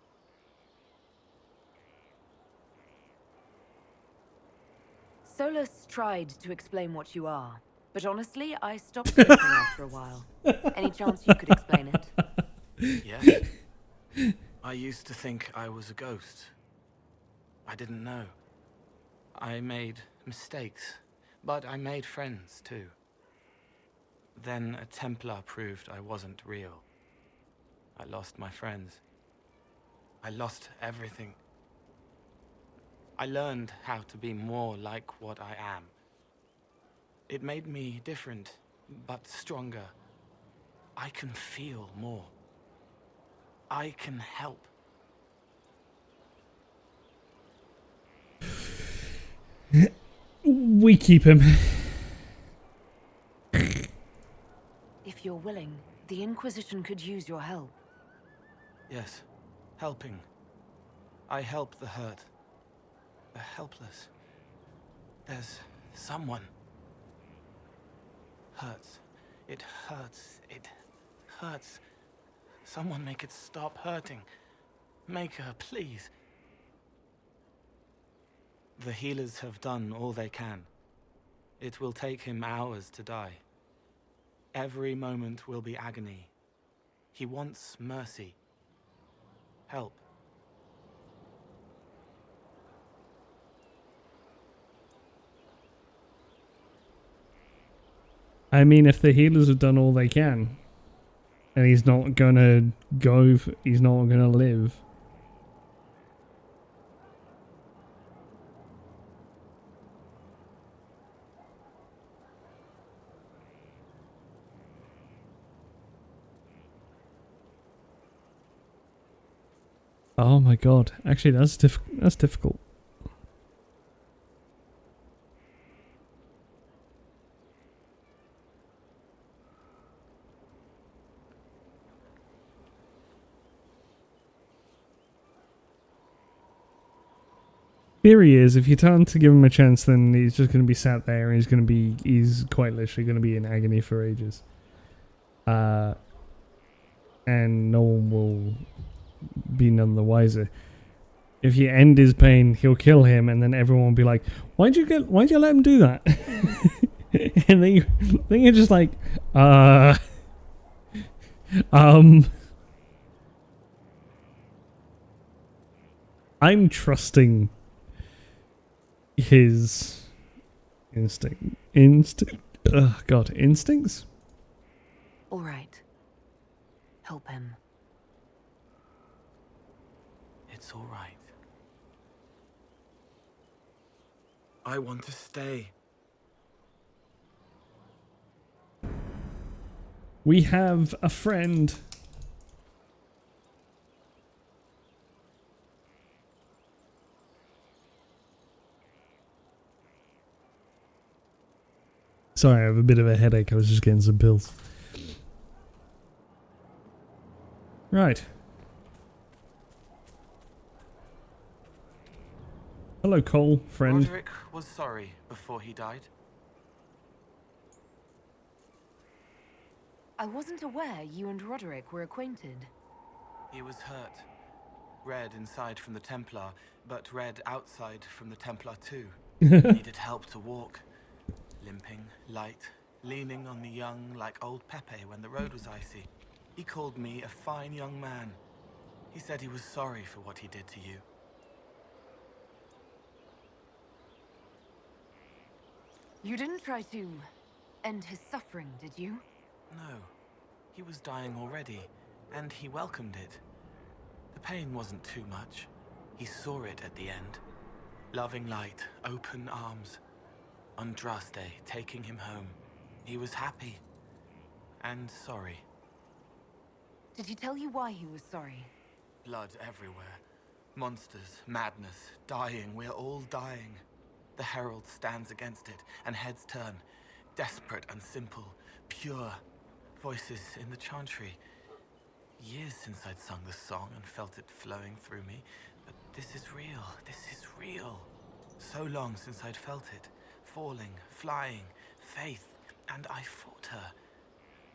Solus tried to explain what you are, but honestly, I stopped listening after a while. Any chance you could explain it? Yes? I used to think I was a ghost. I didn't know. I made mistakes, but I made friends too. Then a Templar proved I wasn't real. I lost my friends. I lost everything. I learned how to be more like what I am. It made me different, but stronger. I can feel more. I can help. We keep him. If you're willing, the Inquisition could use your help. Yes, helping. I help the hurt. The helpless. There's someone. Hurts. It hurts. It hurts. Someone make it stop hurting. Make her, please. The healers have done all they can. It will take him hours to die. Every moment will be agony. He wants mercy. Help. I mean, if the healers have done all they can, and he's not gonna go, he's not gonna live. Oh my god! Actually, that's difficult. Theory is, if you tell him to give him a chance, then he's just going to be sat there and he's quite literally going to be in agony for ages. And no one will be none the wiser. If you end his pain, he'll kill him, and then everyone will be like, why'd you let him do that? And then you're just like, I'm trusting his instincts. All right. Help him. It's all right. I want to stay. We have a friend. Sorry, I have a bit of a headache. I was just getting some pills. Right. Hello, Cole, friend. Roderick was sorry before he died. I wasn't aware you and Roderick were acquainted. He was hurt. Red inside from the Templar, but red outside from the Templar too. Needed help to walk. Limping, light, leaning on the young like old Pepe when the road was icy. He called me a fine young man. He said he was sorry for what he did to you. You didn't try to end his suffering, did you? No. He was dying already, and he welcomed it. The pain wasn't too much. He saw it at the end. Loving light, open arms. Andraste taking him home. He was happy. And sorry. Did he tell you why he was sorry? Blood everywhere. Monsters, madness, dying. We're all dying. The Herald stands against it, and heads turn. Desperate and simple. Pure. Voices in the chantry. Years since I'd sung the song and felt it flowing through me, but this is real. This is real. So long since I'd felt it. Falling, flying, faith, and I fought her.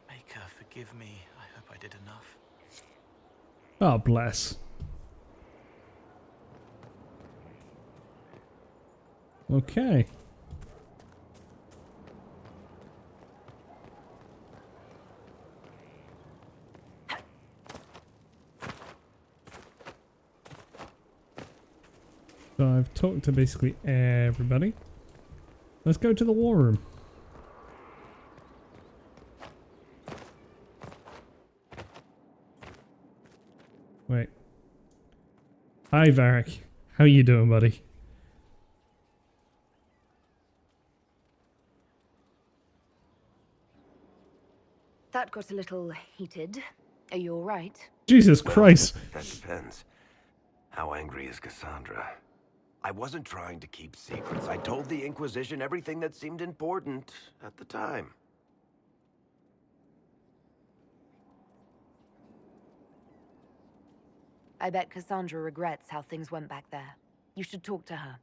Make her forgive me. I hope I did enough. Oh, bless. Okay. So I've talked to basically everybody. Let's go to the war room. Wait. Hi, Varric. How you doing, buddy? That got a little heated. Are you all right? Jesus Christ. That depends. How angry is Cassandra? I wasn't trying to keep secrets. I told the Inquisition everything that seemed important at the time. I bet Cassandra regrets how things went back there. You should talk to her.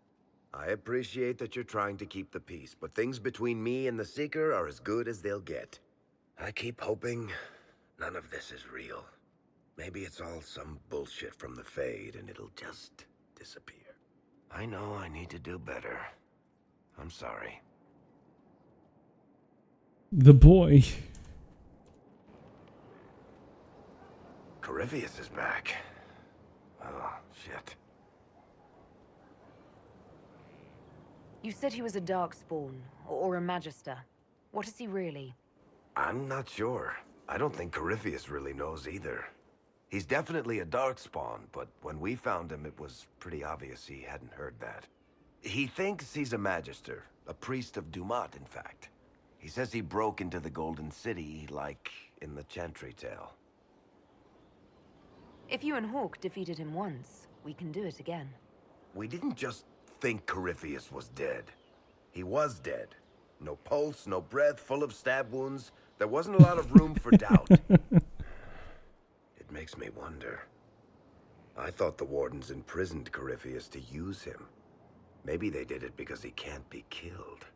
I appreciate that you're trying to keep the peace, but things between me and the Seeker are as good as they'll get. I keep hoping none of this is real. Maybe it's all some bullshit from the Fade and it'll just disappear. I know I need to do better. I'm sorry. The boy. Corypheus is back. Oh, shit. You said he was a Darkspawn, or a Magister. What is he really? I'm not sure. I don't think Corypheus really knows either. He's definitely a Darkspawn, but when we found him, it was pretty obvious he hadn't heard that. He thinks he's a Magister, a priest of Dumat, in fact. He says he broke into the Golden City, like in the Chantry tale. If you and Hawk defeated him once, we can do it again. We didn't just think Corypheus was dead. He was dead. No pulse, no breath, full of stab wounds. There wasn't a lot of room for doubt. It makes me wonder. I thought the Wardens imprisoned Corypheus to use him. Maybe they did it because he can't be killed.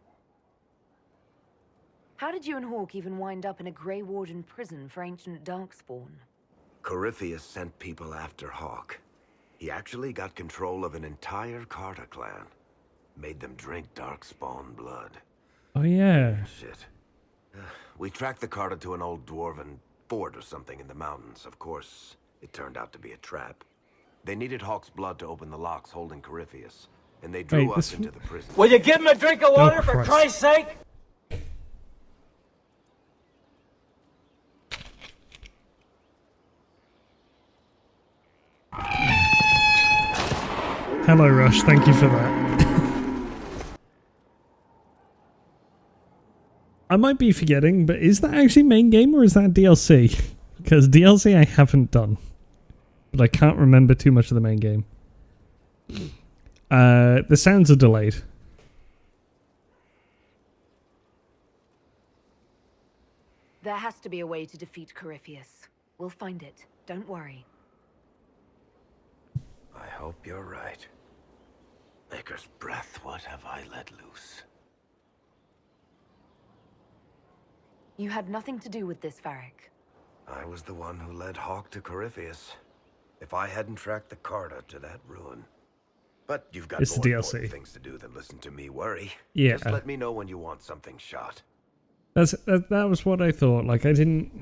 How did you and Hawk even wind up in a Grey Warden prison for ancient Darkspawn? Corypheus sent people after Hawk. He actually got control of an entire Carter clan. Made them drink Darkspawn blood. Oh, yeah. Shit. We tracked the Carter to an old dwarven fort or something in the mountains. Of course, it turned out to be a trap. They needed Hawk's blood to open the locks holding Corypheus, and they drew us into the prison. Will you give him a drink of water, for Christ's sake? Hello, Rush. Thank you for that. I might be forgetting, but is that actually main game or is that DLC? Because DLC I haven't done. But I can't remember too much of the main game. The sounds are delayed. There has to be a way to defeat Corypheus. We'll find it. Don't worry. I hope you're right. Maker's breath, what have I let loose? You had nothing to do with this, Varric. I was the one who led Hawk to Corypheus. If I hadn't tracked the Carter to that ruin. But you've got It's more the important DLC. things to do than listen to me worry. Yeah. Just let me know when you want something shot. That was what I thought. Like, I didn't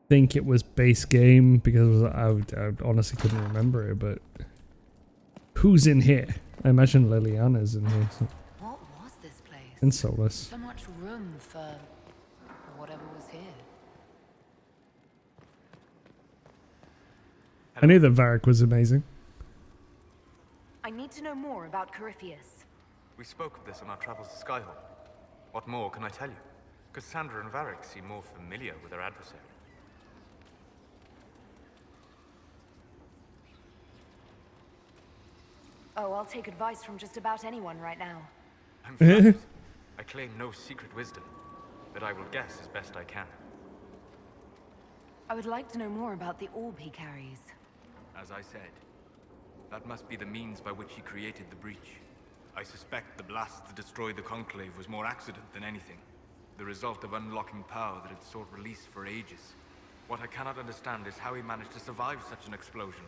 think it was base game because I honestly couldn't remember it, but who's in here? I imagine Liliana's in here. So. What was this place? And Solus. So much room for whatever was here. I knew that Varric was amazing. I need to know more about Corypheus. We spoke of this on our travels to Skyhawk. What more can I tell you? Cassandra and Varric seem more familiar with their adversary. Oh, I'll take advice from just about anyone right now. I'm flattered. I claim no secret wisdom, but I will guess as best I can. I would like to know more about the orb he carries. As I said, that must be the means by which he created the breach. I suspect the blast that destroyed the Conclave was more accident than anything. The result of unlocking power that had sought release for ages. What I cannot understand is how he managed to survive such an explosion.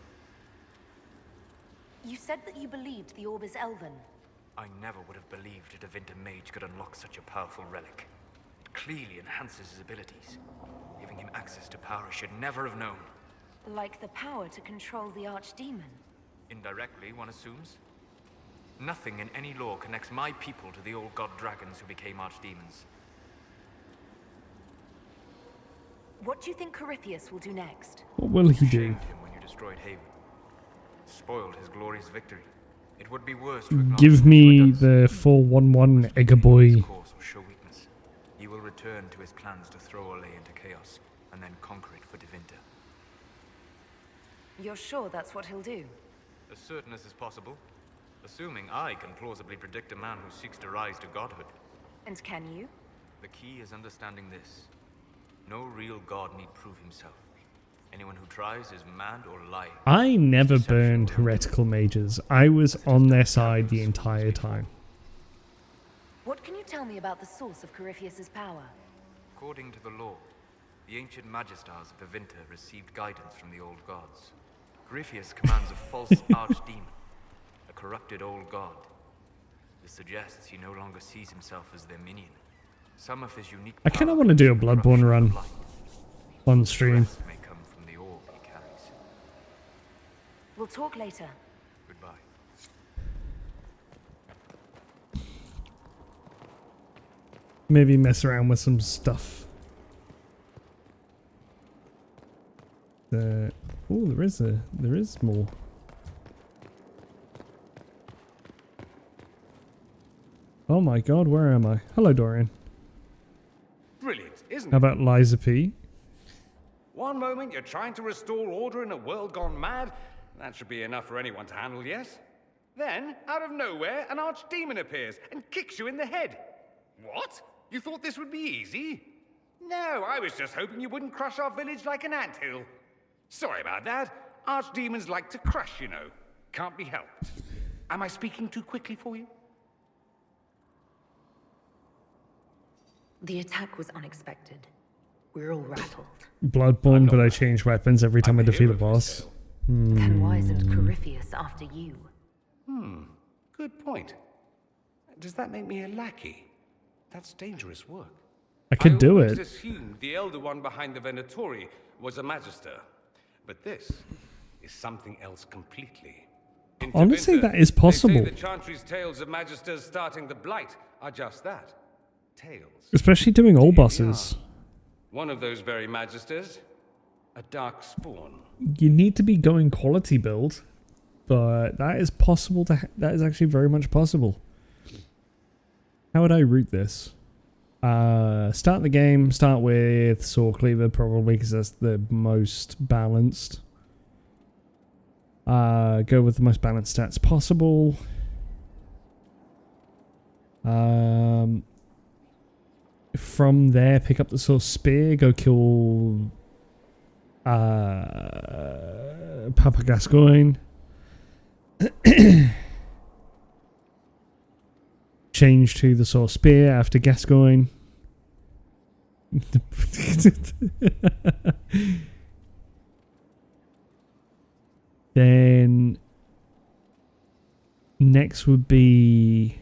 You said that you believed the orb is elven. I never would have believed a Devinter mage could unlock such a powerful relic. It clearly enhances his abilities, giving him access to power he should never have known. Like the power to control the archdemon. Indirectly, one assumes. Nothing in any law connects my people to the old god dragons who became archdemons. What do you think Corypheus will do next? What will he do? Shamed him when you destroyed Haven. It spoiled his glorious victory. It would be worse to Give me the 411 Egger boy. course or show weakness. He will return to his plans to throw Olay into chaos, and then conquer it for Devinter. You're sure that's what he'll do? As certain as is possible, assuming I can plausibly predict a man who seeks to rise to godhood. And can you? The key is understanding this. No real god need prove himself. Anyone who tries is mad or lying. I never burned heretical mages. I was on their side the entire time. What can you tell me about the source of Corypheus's power? According to the law, the ancient magistars of Devinter received guidance from the old gods. Corypheus commands a false archdemon, a corrupted old god. This suggests he no longer sees himself as their minion. Some of his unique I kind of want to do a Bloodborne run on stream. may come from the orb he carries. We'll talk later. Goodbye. Maybe mess around with some stuff. Oh, there is more. Oh my god, where am I? Hello, Dorian. Brilliant, isn't How it? about Liza P? One moment you're trying to restore order in a world gone mad. That should be enough for anyone to handle, yes? Then, out of nowhere, an archdemon appears and kicks you in the head. What? You thought this would be easy? No, I was just hoping you wouldn't crush our village like an anthill. Sorry about that. Archdemons like to crush, you know. Can't be helped. Am I speaking too quickly for you? The attack was unexpected. We're all rattled. Bloodborne, but I change weapons every time I defeat a boss. Then why isn't Corypheus after you? Good point. Does that make me a lackey? That's dangerous work. I could do always it. assumed the elder one behind the Venatori was a magister. But this is something else completely. In Honestly, Tevinter, that is possible. They say the Chantry's tales of magisters starting the Blight are just that. Tales. Especially doing all bosses. One of those very magisters, a dark spawn. You need to be going quality build, but that is possible to. That is actually very much possible. How would I route this? Start the game. Start with Sword Cleaver probably because that's the most balanced. Go with the most balanced stats possible. From there, pick up the Sword Spear. Go kill Papa Gascoigne. Change to the Sword Spear after Gascoigne. Then next would be,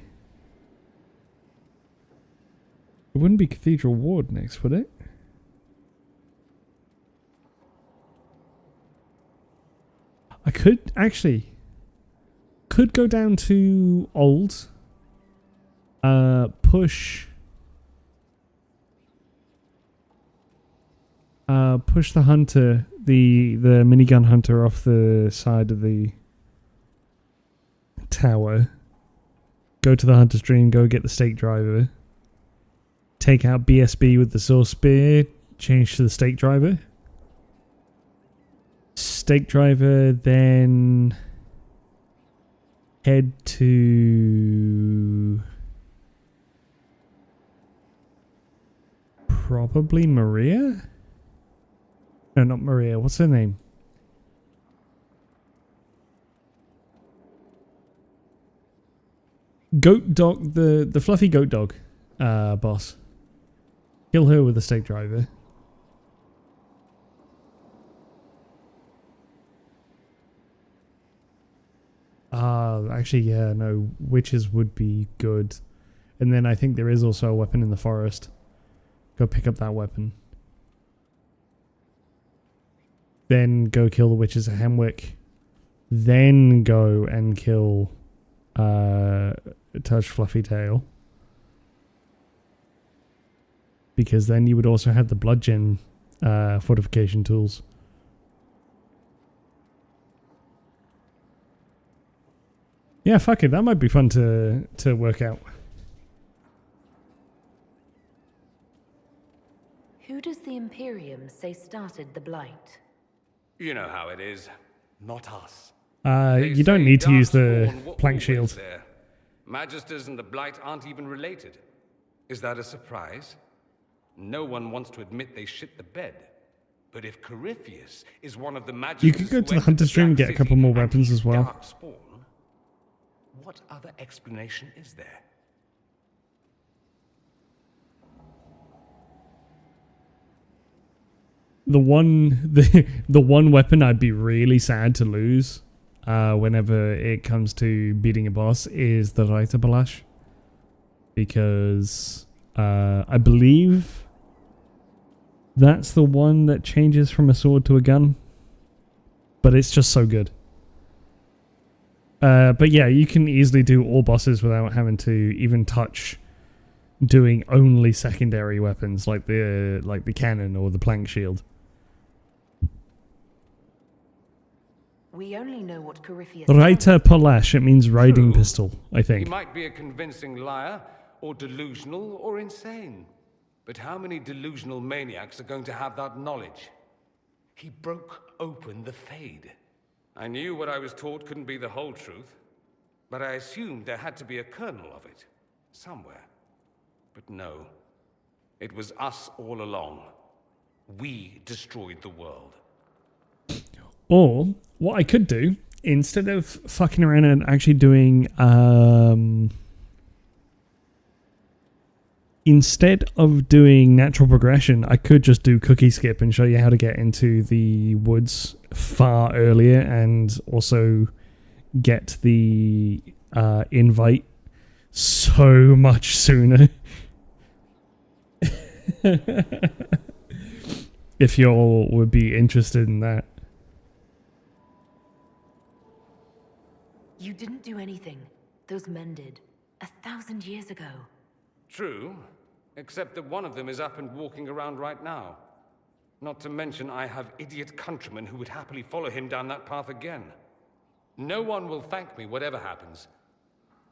it wouldn't be Cathedral Ward next, would it? I could actually go down to Old, push the hunter, the minigun hunter off the side of the tower. Go to the hunter's dream, go get the stake driver. Take out BSB with the sword spear, change to the stake driver. Stake driver, then head to probably Maria? No, not Maria. What's her name? Goat dog, the fluffy goat dog boss. Kill her with a stake driver. Actually, yeah, no, witches would be good. And then I think there is also a weapon in the forest. Go pick up that weapon. Then go kill the witches of Hemwick. Then go and kill Touch Fluffy Tail. Because then you would also have the bludgeon fortification tools. Yeah, fuck it. That might be fun to work out. Who does the Imperium say started the Blight? You know how it is. Not us. You don't need to use the plank shield. There. Magisters and the Blight aren't even related. Is that a surprise? No one wants to admit they shit the bed. But if Corypheus is one of the Magisters, You could go to the Hunter stream and get a couple more weapons as well. Darkspawn, what other explanation is there? The one weapon I'd be really sad to lose whenever it comes to beating a boss is the Reiter Balash. Because I believe that's the one that changes from a sword to a gun. But it's just so good. But yeah, you can easily do all bosses without having to even touch doing only secondary weapons like the cannon or the plank shield. We only know what Corypheus. Reiter Palash, it means riding pistol, I think. He might be a convincing liar, or delusional, or insane. But how many delusional maniacs are going to have that knowledge? He broke open the Fade. I knew what I was taught couldn't be the whole truth, but I assumed there had to be a kernel of it, somewhere. But no, it was us all along. We destroyed the world. Or, what I could do, instead of fucking around and actually doing, instead of doing natural progression, I could just do cookie skip and show you how to get into the woods far earlier and also get the invite so much sooner. If you all would be interested in that. You didn't do anything. Those men did. 1,000 years ago. True, except that one of them is up and walking around right now. Not to mention I have idiot countrymen who would happily follow him down that path again. No one will thank me whatever happens.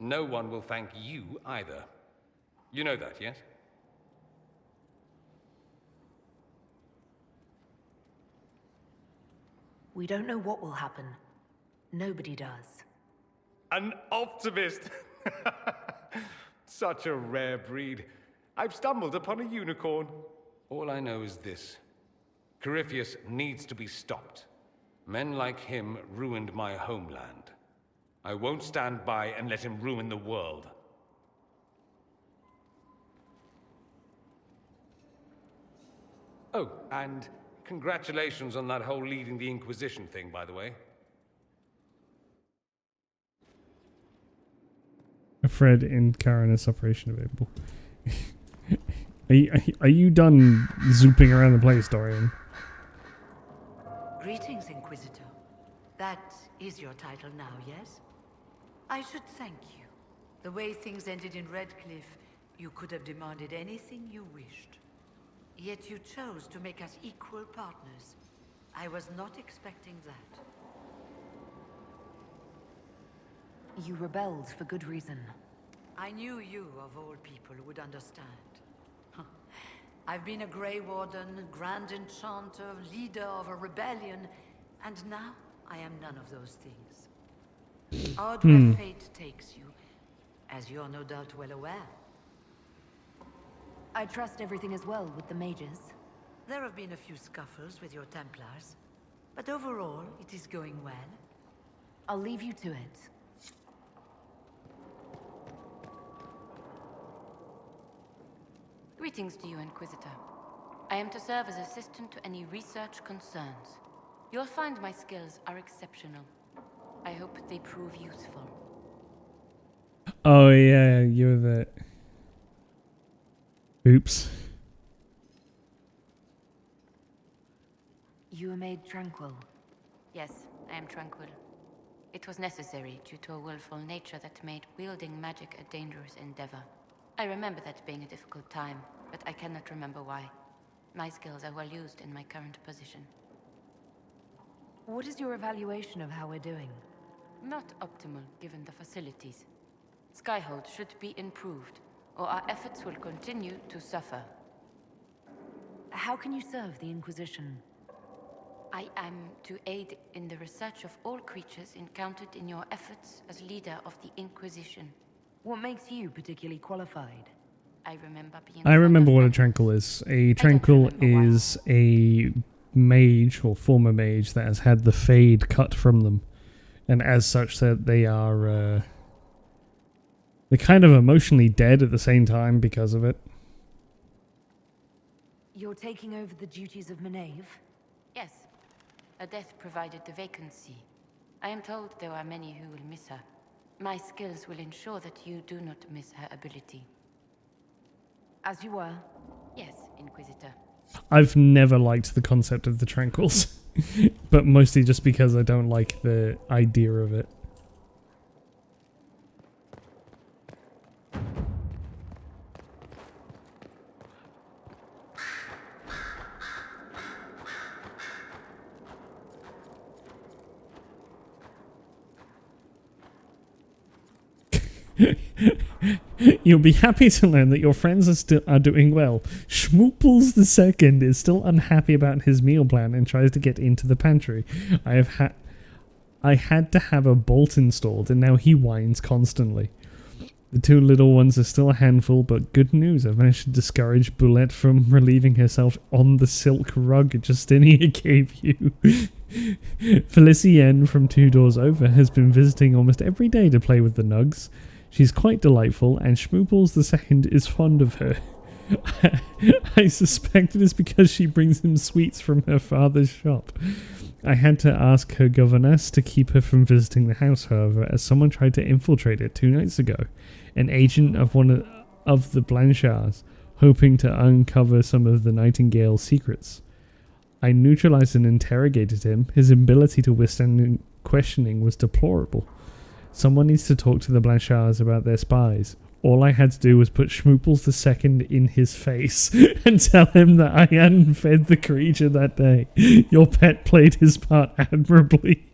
No one will thank you either. You know that, yes? We don't know what will happen. Nobody does. An optimist! Such a rare breed. I've stumbled upon a unicorn. All I know is this. Corypheus needs to be stopped. Men like him ruined my homeland. I won't stand by and let him ruin the world. Oh, and congratulations on that whole leading the Inquisition thing, by the way. Fred in Karanus operation available. Are you done zooping around the place, Dorian? Greetings, Inquisitor. That is your title now, yes? I should thank you. The way things ended in Redcliffe, you could have demanded anything you wished. Yet you chose to make us equal partners. I was not expecting that. You rebelled for good reason. I knew you, of all people, would understand. I've been a Grey Warden, Grand Enchanter, leader of a rebellion, and now I am none of those things. Odd where fate takes you, as you're no doubt well aware. I trust everything is well with the mages. There have been a few scuffles with your Templars, but overall, it is going well. I'll leave you to it. Greetings to you, Inquisitor. I am to serve as assistant to any research concerns. You'll find my skills are exceptional. I hope they prove useful. Oh yeah, you're the... Oops. You were made tranquil. Yes, I am tranquil. It was necessary due to a willful nature that made wielding magic a dangerous endeavor. I remember that being a difficult time, but I cannot remember why. My skills are well used in my current position. What is your evaluation of how we're doing? Not optimal, given the facilities. Skyhold should be improved, or our efforts will continue to suffer. How can you serve the Inquisition? I am to aid in the research of all creatures encountered in your efforts as leader of the Inquisition. What makes you particularly qualified? I remember what a tranquil is. A tranquil is a mage or former mage that has had the fade cut from them, and as such that they are they're kind of emotionally dead at the same time because of it. You're taking over the duties of Maeve? Yes. Her death provided the vacancy. I am told there are many who will miss her. My skills will ensure that you do not miss her ability. As you were? Yes, Inquisitor. I've never liked the concept of the tranquils, but mostly just because I don't like the idea of it. You'll be happy to learn that your friends are doing well. Schmooples II is still unhappy about his meal plan and tries to get into the pantry. I had to have a bolt installed and now he whines constantly. The two little ones are still a handful, but good news, I've managed to discourage Boulette from relieving herself on the silk rug Justinia gave you. Felicienne from 2 doors over has been visiting almost every day to play with the nugs. She's quite delightful, and Schmooples II is fond of her. I suspect it is because she brings him sweets from her father's shop. I had to ask her governess to keep her from visiting the house, however, as someone tried to infiltrate it 2 nights ago. An agent of one of the Blanchards, hoping to uncover some of the Nightingale's secrets. I neutralized and interrogated him. His ability to withstand questioning was deplorable. Someone needs to talk to the Blanchards about their spies. All I had to do was put Schmooples II in his face and tell him that I hadn't fed the creature that day. Your pet played his part admirably.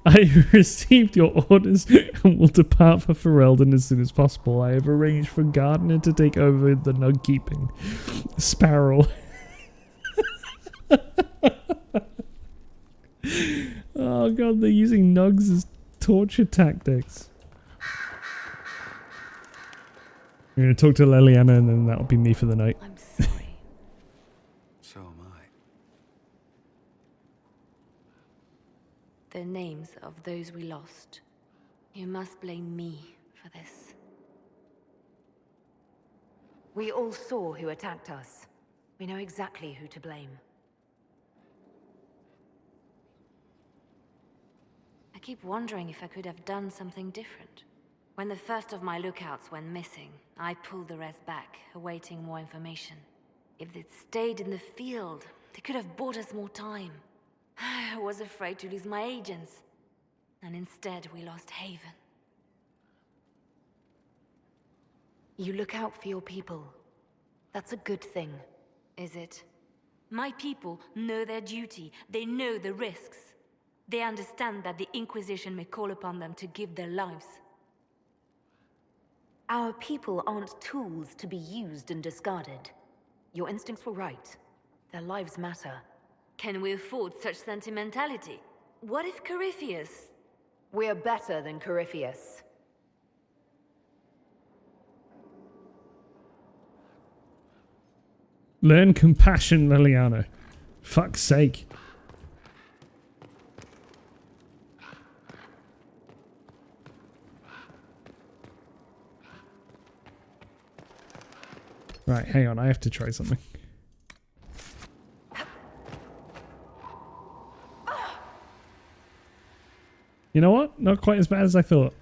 I received your orders and will depart for Ferelden as soon as possible. I have arranged for Gardner to take over the nug keeping. Sparrow. Oh god, they're using nugs as torture tactics. I'm going to talk to Leliana and then that'll be me for the night. I'm sorry. So am I. The names of those we lost. You must blame me for this. We all saw who attacked us. We know exactly who to blame. I keep wondering if I could have done something different. When the first of my lookouts went missing, I pulled the rest back, awaiting more information. If they'd stayed in the field, they could have bought us more time. I was afraid to lose my agents. And instead, we lost Haven. You look out for your people. That's a good thing, is it? My people know their duty. They know the risks. They understand that the Inquisition may call upon them to give their lives. Our people aren't tools to be used and discarded. Your instincts were right. Their lives matter. Can we afford such sentimentality? What if Corypheus... We're better than Corypheus. Learn compassion, Liliana. Fuck's sake. Right, hang on, I have to try something. You know what? Not quite as bad as I thought.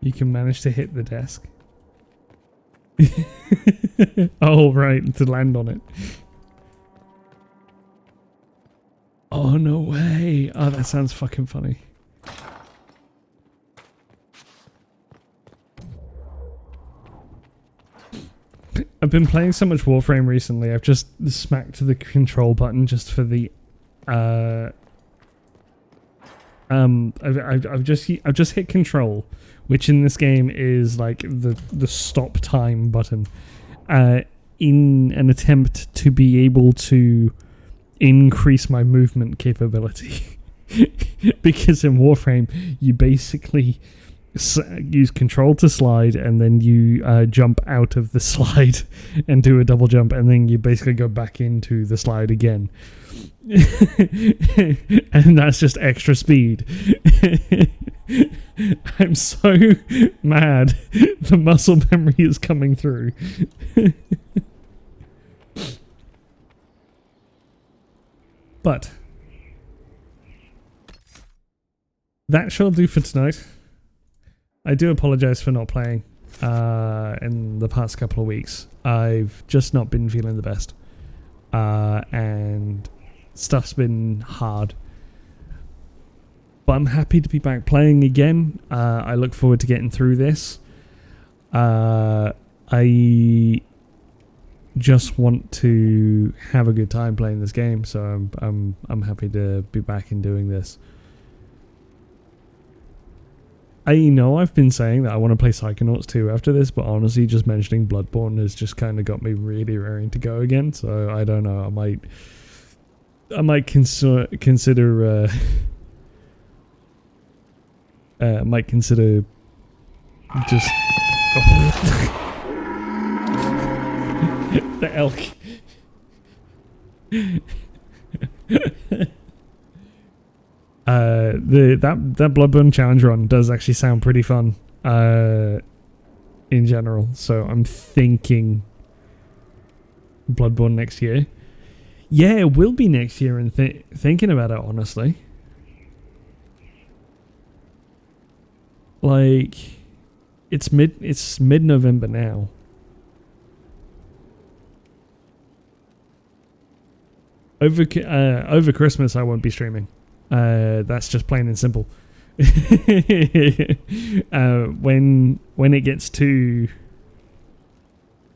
You can manage to hit the desk. Oh, right, to land on it. Oh, no way. Oh, that sounds fucking funny. I've been playing so much Warframe recently, I've just smacked the control button just for the I've just hit control, which in this game is like the stop time button, in an attempt to be able to increase my movement capability. Because in Warframe you basically use control to slide, and then you jump out of the slide and do a double jump, and then you basically go back into the slide again. And that's just extra speed. I'm so mad. The muscle memory is coming through. But that shall do for tonight. I do apologize for not playing in the past couple of weeks. I've just not been feeling the best. And stuff's been hard. But I'm happy to be back playing again. I look forward to getting through this. I just want to have a good time playing this game, so I'm happy to be back and doing this. I know I've been saying that I want to play Psychonauts 2 after this, but honestly, just mentioning Bloodborne has just kind of got me really raring to go again. So I don't know. I might consider just the elk. That Bloodborne challenge run does actually sound pretty fun in general, so I'm thinking Bloodborne next year. Yeah, it will be next year, and thinking about it honestly, like it's mid-November now. Over Christmas I won't be streaming. That's just plain and simple. When it gets to,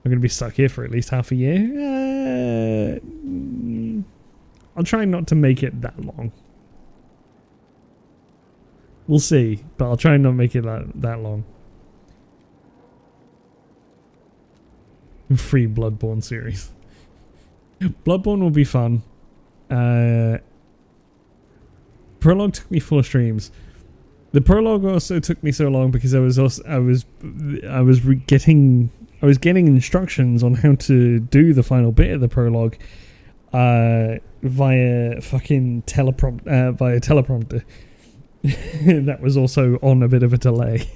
I'm going to be stuck here for at least half a year. I'll try not to make it that long. We'll see, but I'll try not to make it that long. Free Bloodborne series. Bloodborne will be fun. Prologue took me 4 streams. The prologue also took me so long because I was getting instructions on how to do the final bit of the prologue via fucking teleprompter. That was also on a bit of a delay.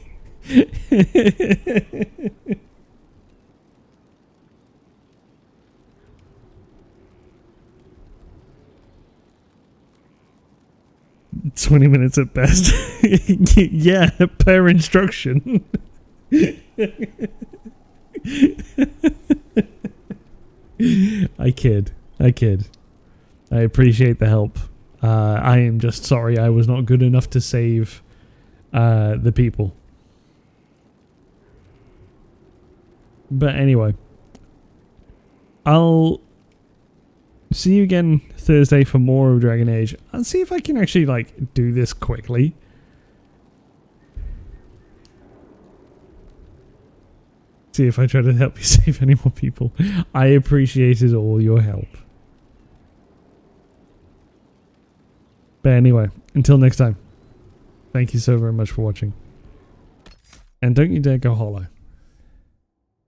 20 minutes at best. Yeah, per instruction. I kid. I appreciate the help. I am just sorry I was not good enough to save the people. But anyway, I'll see you again Thursday for more of Dragon Age. I'll see if I can actually like do this quickly. See if I try to help you save any more people. I appreciated all your help. But anyway, until next time, thank you so very much for watching. And don't you dare go hollow.